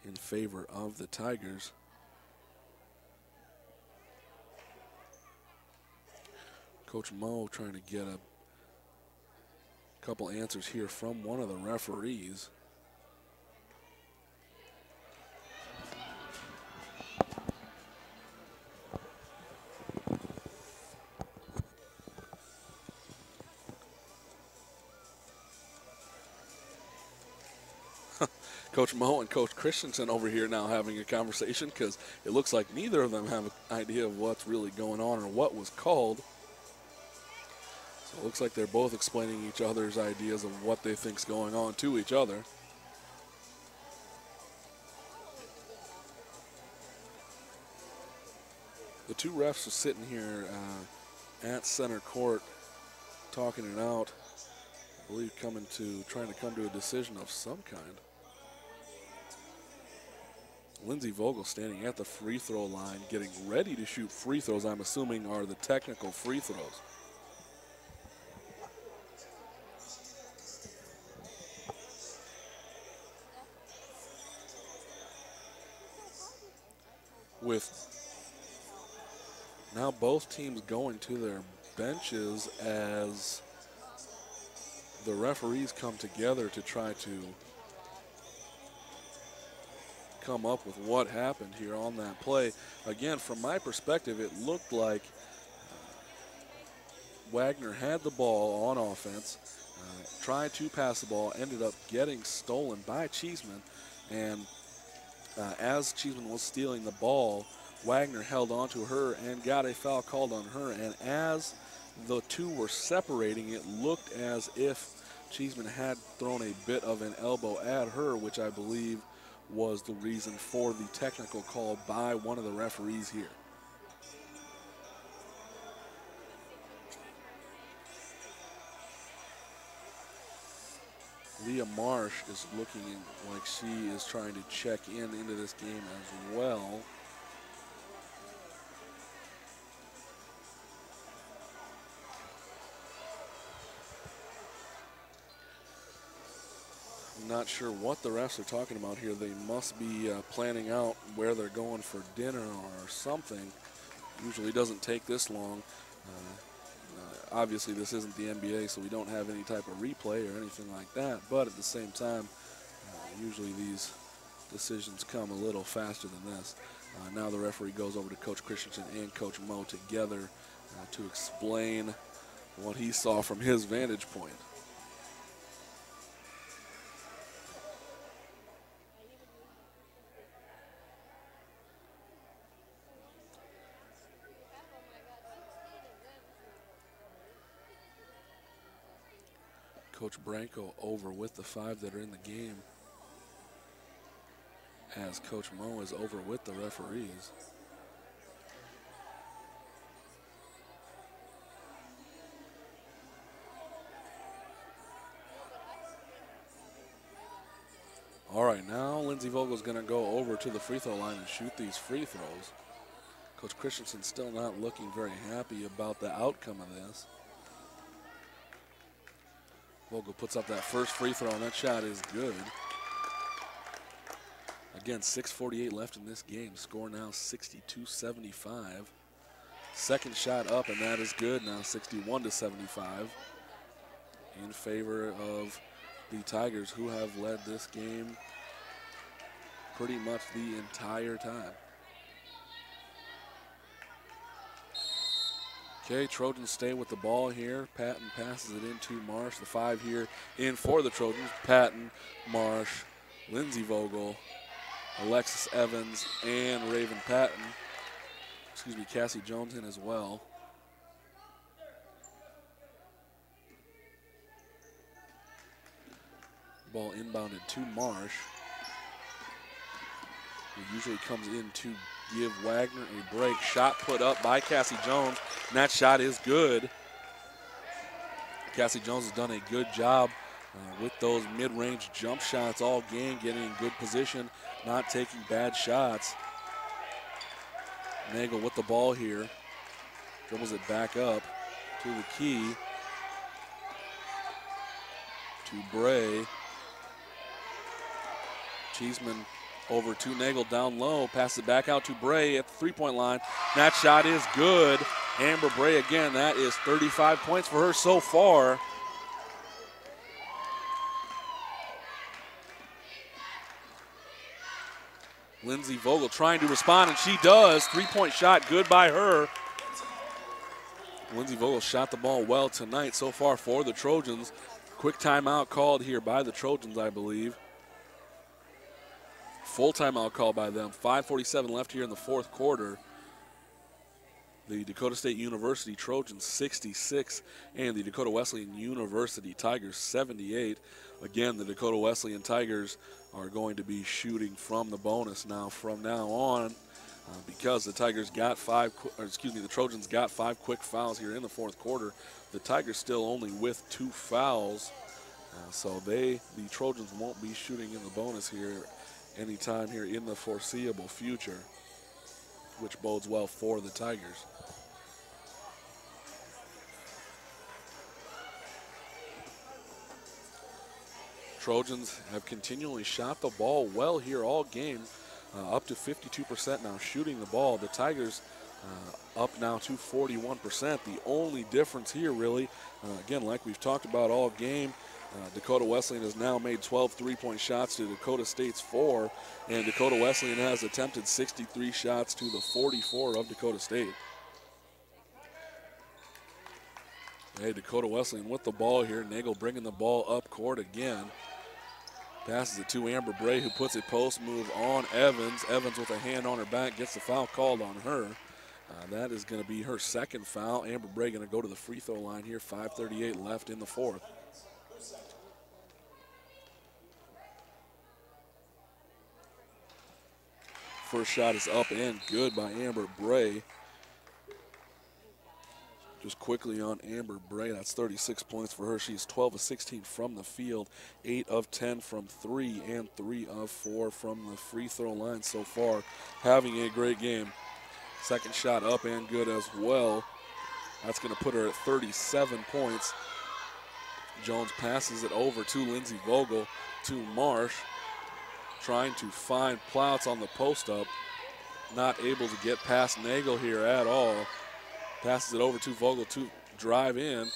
in favor of the Tigers. Coach Mo trying to get a couple answers here from one of the referees. Coach Mo and Coach Christensen over here now having a conversation because it looks like neither of them have an idea of what's really going on or what was called. So it looks like they're both explaining each other's ideas of what they think's going on to each other. The two refs are sitting here at center court talking it out. I believe trying to come to a decision of some kind. Lindsey Vogel standing at the free throw line, getting ready to shoot free throws, I'm assuming are the technical free throws. With now both teams going to their benches as the referees come together to try to come up with what happened here on that play. Again, from my perspective, it looked like Wagner had the ball on offense, tried to pass the ball, ended up getting stolen by Cheeseman, and as Cheeseman was stealing the ball, Wagner held on to her and got a foul called on her, and as the two were separating, it looked as if Cheeseman had thrown a bit of an elbow at her, which I believe was the reason for the technical call by one of the referees here. Leah Marsh is looking like she is trying to check into this game as well. I'm not sure what the refs are talking about here. They must be planning out where they're going for dinner or something. Usually doesn't take this long. Obviously, this isn't the NBA, so we don't have any type of replay or anything like that. But at the same time, usually these decisions come a little faster than this. Now the referee goes over to Coach Christensen and Coach Mo together to explain what he saw from his vantage point. Coach Branco over with the 5 that are in the game, as Coach Mo is over with the referees. All right, now Lindsey Vogel's going to go over to the free throw line and shoot these free throws. Coach Christensen still not looking very happy about the outcome of this. Vogel puts up that first free throw, and that shot is good. Again, 6:48 left in this game. Score now 62-75. Second shot up, and that is good now, 61-75. In favor of the Tigers, who have led this game pretty much the entire time. Okay, Trojans stay with the ball here. Patton passes it into Marsh. The 5 here in for the Trojans. Patton, Marsh, Lindsey Vogel, Alexis Evans, and Raven Patton. Excuse me, Cassie Jones in as well. Ball inbounded to Marsh, who usually comes in to give Wagner a break. Shot put up by Cassie Jones, and that shot is good. Cassie Jones has done a good job with those mid-range jump shots all game, getting in good position, not taking bad shots. Nagel with the ball here, dribbles it back up to the key, to Bray. Cheeseman over to Nagel down low, passes it back out to Bray at the three-point line. That shot is good. Amber Bray again, that is 35 points for her so far. Lindsey Vogel trying to respond, and she does. Three-point shot, good by her. Lindsey Vogel shot the ball well tonight so far for the Trojans. Quick timeout called here by the Trojans, I believe. Full timeout called by them. 5:47 left here in the fourth quarter. The Dakota State University Trojans 66 and the Dakota Wesleyan University Tigers 78. Again, the Dakota Wesleyan Tigers are going to be shooting from the bonus now from now on because the Tigers got the Trojans got 5 quick fouls here in the fourth quarter. The Tigers still only with 2 fouls, so the Trojans won't be shooting in the bonus here anytime here in the foreseeable future, which bodes well for the Tigers. Trojans have continually shot the ball well here all game, up to 52% now shooting the ball. The Tigers up now to 41%. The only difference here really, again, like we've talked about all game, Dakota Wesleyan has now made 12 three-point shots to Dakota State's 4, and Dakota Wesleyan has attempted 63 shots to the 44 of Dakota State. Hey, Dakota Wesleyan with the ball here. Nagel bringing the ball up court again. Passes it to Amber Bray, who puts a post move on Evans. Evans with a hand on her back gets the foul called on her. That is going to be her second foul. Amber Bray going to go to the free throw line here. 5:38 left in the fourth. First shot is up and good by Amber Bray. Just quickly on Amber Bray, that's 36 points for her. She's 12 of 16 from the field, 8 of 10 from 3, and 3 of 4 from the free throw line so far. Having a great game. Second shot up and good as well. That's going to put her at 37 points. Jones passes it over to Lindsey Vogel, to Marsh. Trying to find Plouts on the post-up. Not able to get past Nagel here at all. Passes it over to Vogel to drive in.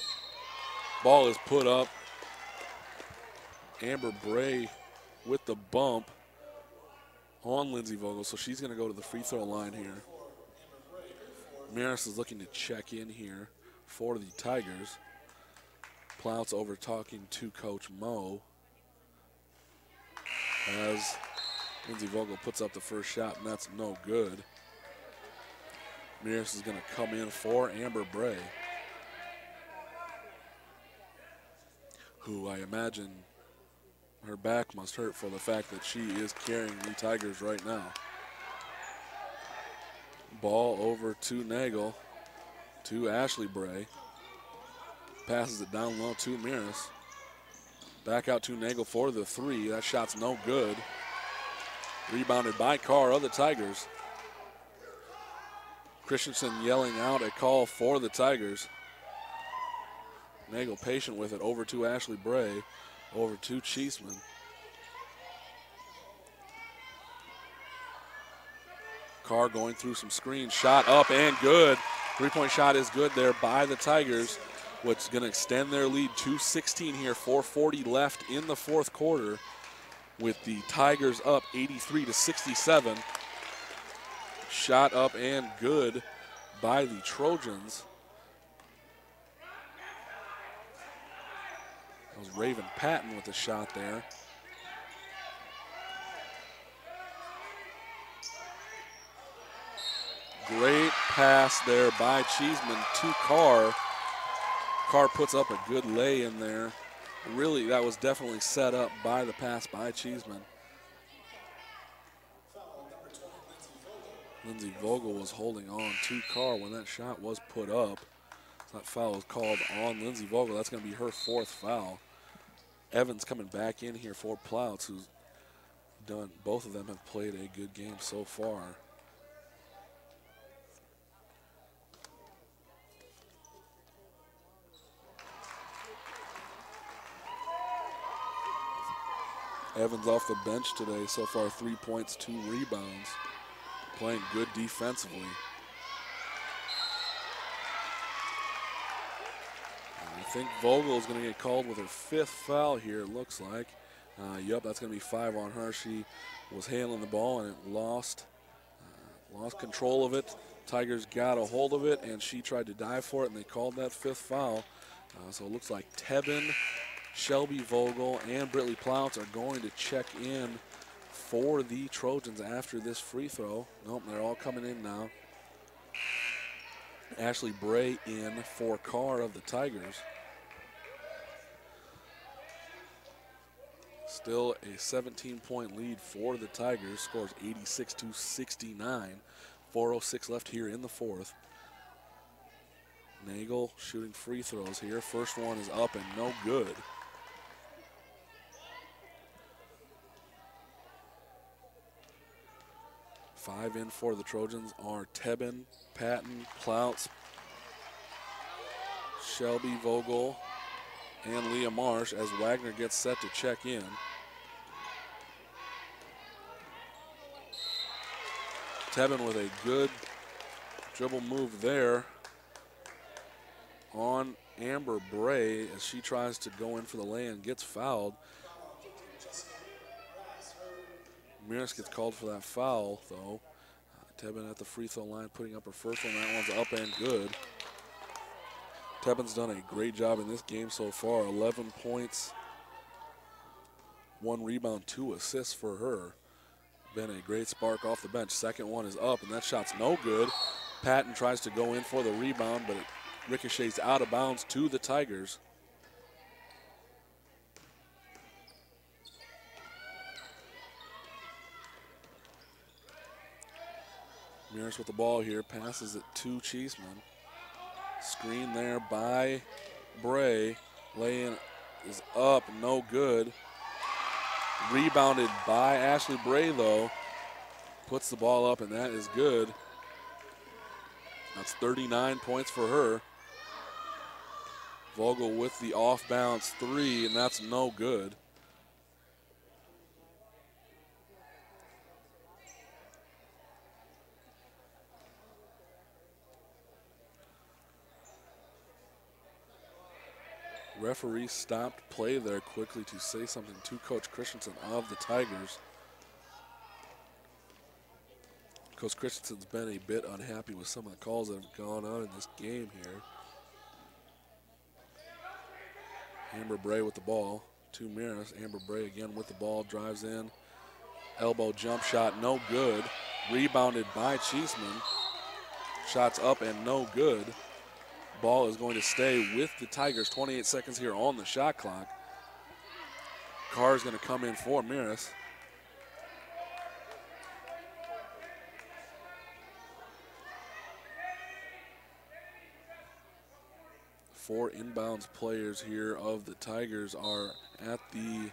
Ball is put up. Amber Bray with the bump on Lindsey Vogel, so she's going to go to the free throw line here. Maris is looking to check in here for the Tigers. Plouts over talking to Coach Moe as Lindsey Vogel puts up the first shot, and that's no good. Maris is going to come in for Amber Bray, who I imagine her back must hurt for the fact that she is carrying the Tigers right now. Ball over to Nagel, to Ashley Bray. Passes it down low to Maris. Back out to Nagel for the 3. That shot's no good. Rebounded by Carr of the Tigers. Christensen yelling out a call for the Tigers. Nagel patient with it. Over to Ashley Bray. Over to Cheeseman. Carr going through some screens. Shot up and good. Three-point shot is good there by the Tigers, which is going to extend their lead to 16 here. 4:40 left in the fourth quarter with the Tigers up 83-67. Shot up and good by the Trojans. That was Raven Patton with the shot there. Great pass there by Cheeseman to Carr. Carr puts up a good lay in there. Really, that was definitely set up by the pass by Cheeseman. Lindsey Vogel was holding on to Carr when that shot was put up. That foul was called on Lindsey Vogel. That's going to be her fourth foul. Evans coming back in here for Plouts, who's done, both of them have played a good game so far. Evans off the bench today, so far 3 points, 2 rebounds. Playing good defensively. And I think Vogel is going to get called with her 5th foul here, it looks like. Yep, that's going to be 5 on her. She was handling the ball and it lost control of it. Tigers got a hold of it and she tried to dive for it and they called that 5th foul. So it looks like Tebben, Shelby Vogel, and Brittany Plouts are going to check in for the Trojans after this free throw. Nope, they're all coming in now. Ashley Bray in for Carr of the Tigers. Still a 17-point lead for the Tigers. Scores 86-69. 4:06 left here in the fourth. Nagel shooting free throws here. First one is up and no good. Five in for the Trojans are Tebben, Patton, Plouts, Shelby Vogel, and Leah Marsh as Wagner gets set to check in. Tebben with a good dribble move there on Amber Bray as she tries to go in for the lay and gets fouled. Miras gets called for that foul, though. Tebben at the free throw line putting up her first one. That one's up and good. Tebben's done a great job in this game so far. 11 points, 1 rebound, 2 assists for her. Been a great spark off the bench. Second one is up, and that shot's no good. Patton tries to go in for the rebound, but it ricochets out of bounds to the Tigers. Miras with the ball here, passes it to Cheeseman. Screen there by Bray. Lay-in is up, no good. Rebounded by Ashley Bray, though. Puts the ball up, and that is good. That's 39 points for her. Vogel with the off-bounce 3, and that's no good. Referee stopped play there quickly to say something to Coach Christensen of the Tigers. Coach Christensen's been a bit unhappy with some of the calls that have gone on in this game here. Amber Bray with the ball to Miras. Amber Bray again with the ball, drives in. Elbow jump shot, no good. Rebounded by Cheeseman. Shots up and no good. Ball is going to stay with the Tigers. 28 seconds here on the shot clock. Carr is going to come in for Miras. Four inbounds players here of the Tigers are at the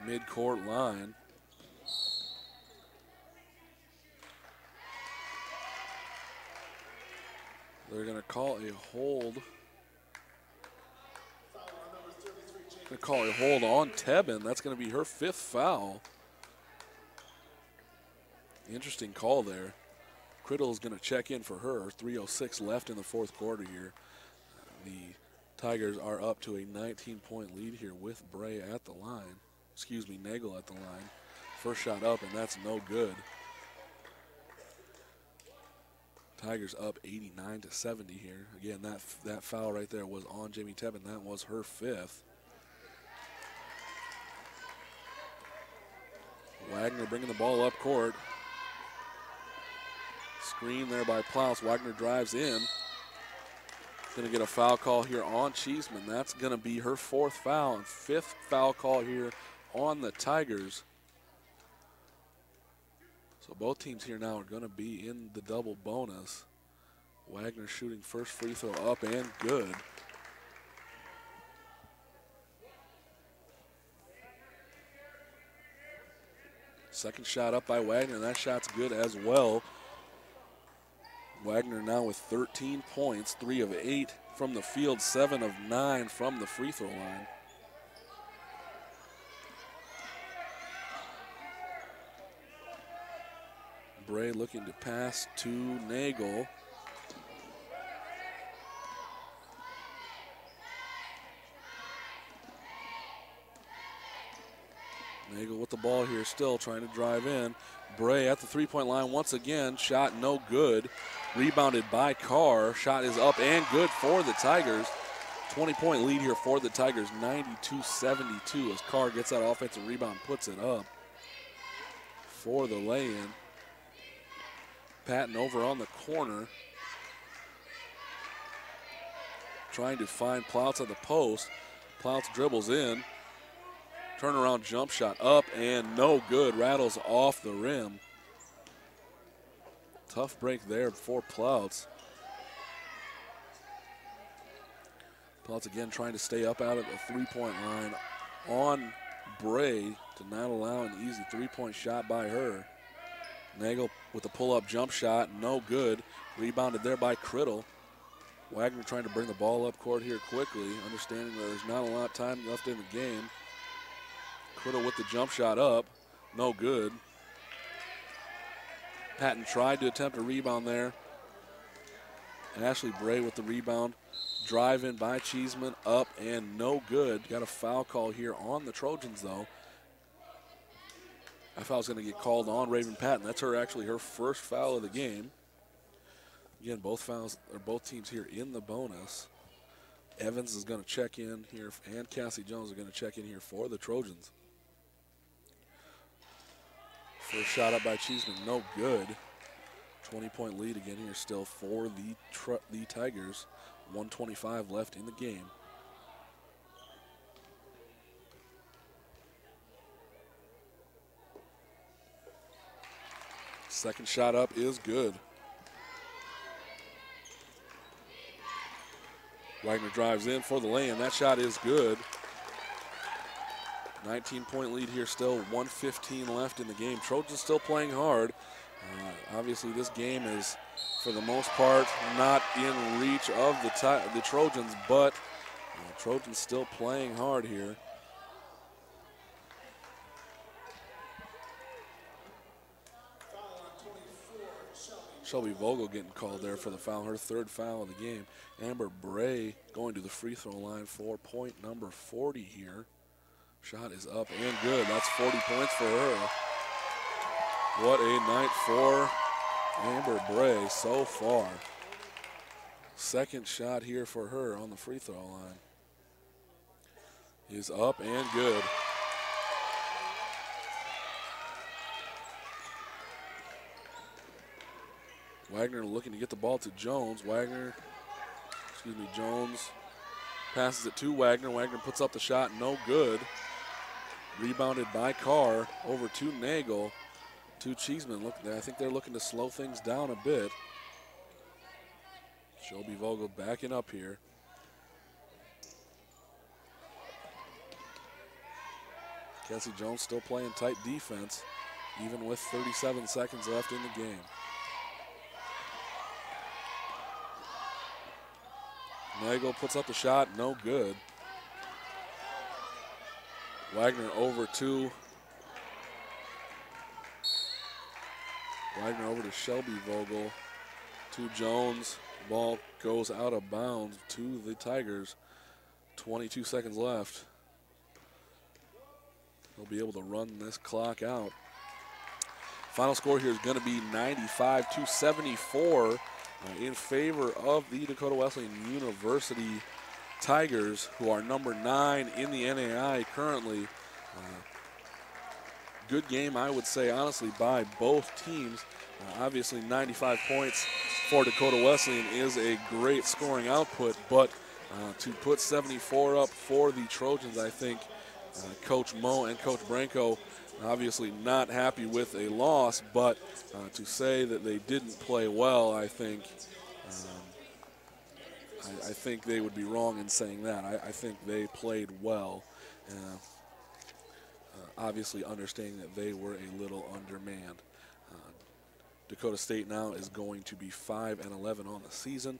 midcourt line. They're going to call a hold. Going to call a hold on Tebben. That's going to be her 5th foul. Interesting call there. Criddle is going to check in for her. 3:06 left in the 4th quarter here. The Tigers are up to a 19-point lead here with Bray at the line. Excuse me, Nagel at the line. First shot up, and that's no good. Tigers up 89-70 here. Again, that foul right there was on Jamie Tebben. That was her 5th. Wagner bringing the ball up court. Screen there by Ploutz. Wagner drives in. Going to get a foul call here on Cheeseman. That's going to be her 4th foul and 5th foul call here on the Tigers. So both teams here now are going to be in the double bonus. Wagner shooting first free throw up and good. Second shot up by Wagner. That shot's good as well. Wagner now with 13 points, 3 of 8 from the field, 7 of 9 from the free throw line. Bray looking to pass to Nagel. Nagel with the ball here, still trying to drive in. Bray at the three-point line once again. Shot no good. Rebounded by Carr. Shot is up and good for the Tigers. 20-point lead here for the Tigers, 92-72 as Carr gets that offensive rebound, puts it up for the lay-in. Patton over on the corner, trying to find Ploutz at the post. Ploutz dribbles in. Turnaround jump shot up and no good. Rattles off the rim. Tough break there for Ploutz. Ploutz again trying to stay up out of the three-point line on Bray to not allow an easy three-point shot by her. Nagel with a pull-up jump shot, no good. Rebounded there by Criddle. Wagner trying to bring the ball up court here quickly, understanding that there's not a lot of time left in the game. Criddle with the jump shot up, no good. Patton tried to attempt a rebound there. Ashley Bray with the rebound. Drive in by Cheeseman, up and no good. Got a foul call here on the Trojans though. That foul's going to get called on Raven Patton. That's actually her first foul of the game. Again, both teams here in the bonus. Evans is going to check in here, and Cassie Jones are going to check in here for the Trojans. First shot up by Cheeseman, no good. 20-point lead again here still for the Tigers. 1:25 left in the game. Second shot up is good. Wagner drives in for the lay-in. That shot is good. 19-point lead here still, 1:15 left in the game. Trojans still playing hard. Obviously this game is, for the most part, not in reach of the Trojans, but Trojans still playing hard here. Shelby Vogel getting called there for the foul, her third foul of the game. Amber Bray going to the free throw line for point number 40 here. Shot is up and good. That's 40 points for her. What a night for Amber Bray so far. Second shot here for her on the free throw line is up and good. Wagner looking to get the ball to Jones. Jones passes it to Wagner. Wagner puts up the shot, no good. Rebounded by Carr over to Nagel, to Cheeseman. Look, I think they're looking to slow things down a bit. Shelby Vogel backing up here. Cassie Jones still playing tight defense, even with 37 seconds left in the game. Nagel puts up the shot, no good. Wagner over to Shelby Vogel. To Jones. Ball goes out of bounds to the Tigers. 22 seconds left. They'll be able to run this clock out. Final score here is going to be 95-74 in favor of the Dakota Wesleyan University Tigers, who are number 9 in the NAI currently. Good game, I would say, honestly, by both teams. Obviously, 95 points for Dakota Wesleyan is a great scoring output, but to put 74 up for the Trojans, I think Coach Moe and Coach Branco obviously not happy with a loss, but to say that they didn't play well, I think they would be wrong in saying that. I think they played well, obviously understanding that they were a little undermanned. Dakota State now is going to be 5-11 on the season,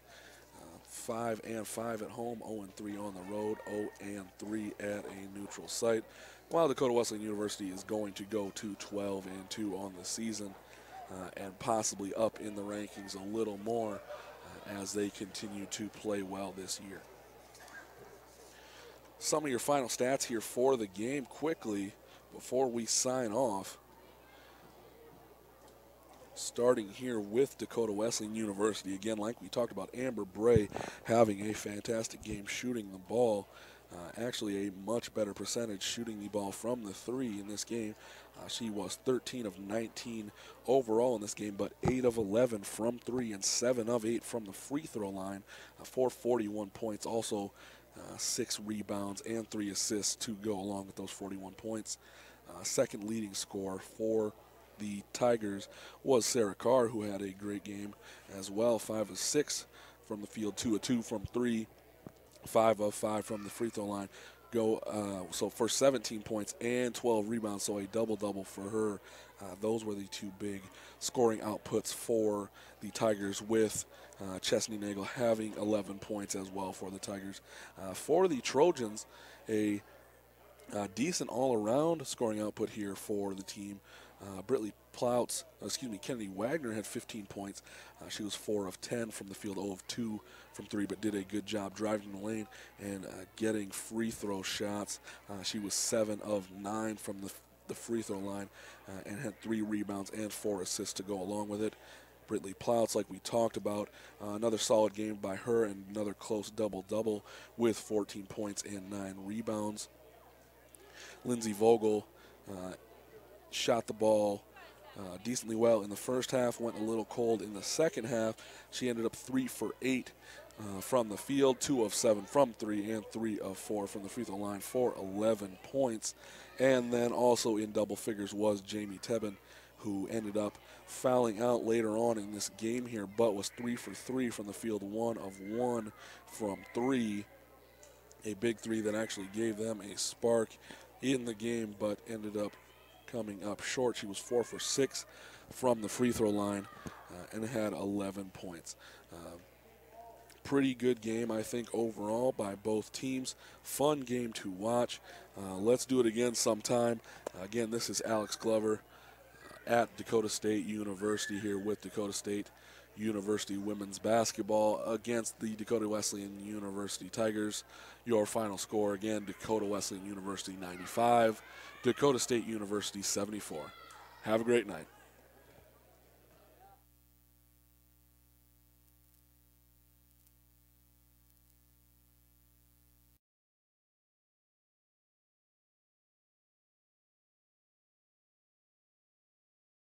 5-5 at home, 0-3 on the road, 0-3 at a neutral site, while Dakota Wesleyan University is going to go to 12-2 on the season and possibly up in the rankings a little more as they continue to play well this year. Some of your final stats here for the game quickly before we sign off. Starting here with Dakota Wesleyan University. Again, like we talked about, Amber Bray having a fantastic game shooting the ball. Actually a much better percentage shooting the ball from the three in this game. She was 13 of 19 overall in this game, but 8 of 11 from three and 7 of 8 from the free throw line for 41 points. Also 6 rebounds and 3 assists to go along with those 41 points. Second leading scorer for the Tigers was Sarah Carr, who had a great game as well. 5 of 6 from the field, 2 of 2 from three, 5 of 5 from the free throw line. So for 17 points and 12 rebounds, so a double-double for her. Those were the two big scoring outputs for the Tigers, with Chesney Nagel having 11 points as well for the Tigers. For the Trojans, a decent all-around scoring output here for the team. Kennedy Wagner had 15 points. She was 4 of 10 from the field, 0 of 2 from three, but did a good job driving the lane and getting free throw shots. She was 7 of 9 from the free throw line and had 3 rebounds and 4 assists to go along with it. Brittany Ploutz, like we talked about, another solid game by her and another close double-double with 14 points and 9 rebounds. Lindsay Vogel shot the ball decently well in the first half, went a little cold in the second half. She ended up 3 for 8 from the field, 2 of 7 from three, and 3 of 4 from the free throw line for 11 points. And then also in double figures was Jamie Tebben, who ended up fouling out later on in this game here, but was 3 for 3 from the field, 1 of 1 from three. A big three that actually gave them a spark in the game, but ended up coming up short. She was 4 for 6 from the free throw line and had 11 points. Pretty good game, I think, overall by both teams. Fun game to watch. Let's do it again sometime. Again, this is Alex Glover at Dakota State University here with Dakota State University women's basketball against the Dakota Wesleyan University Tigers. Your final score, again, Dakota Wesleyan University 95, Dakota State University 74. Have a great night.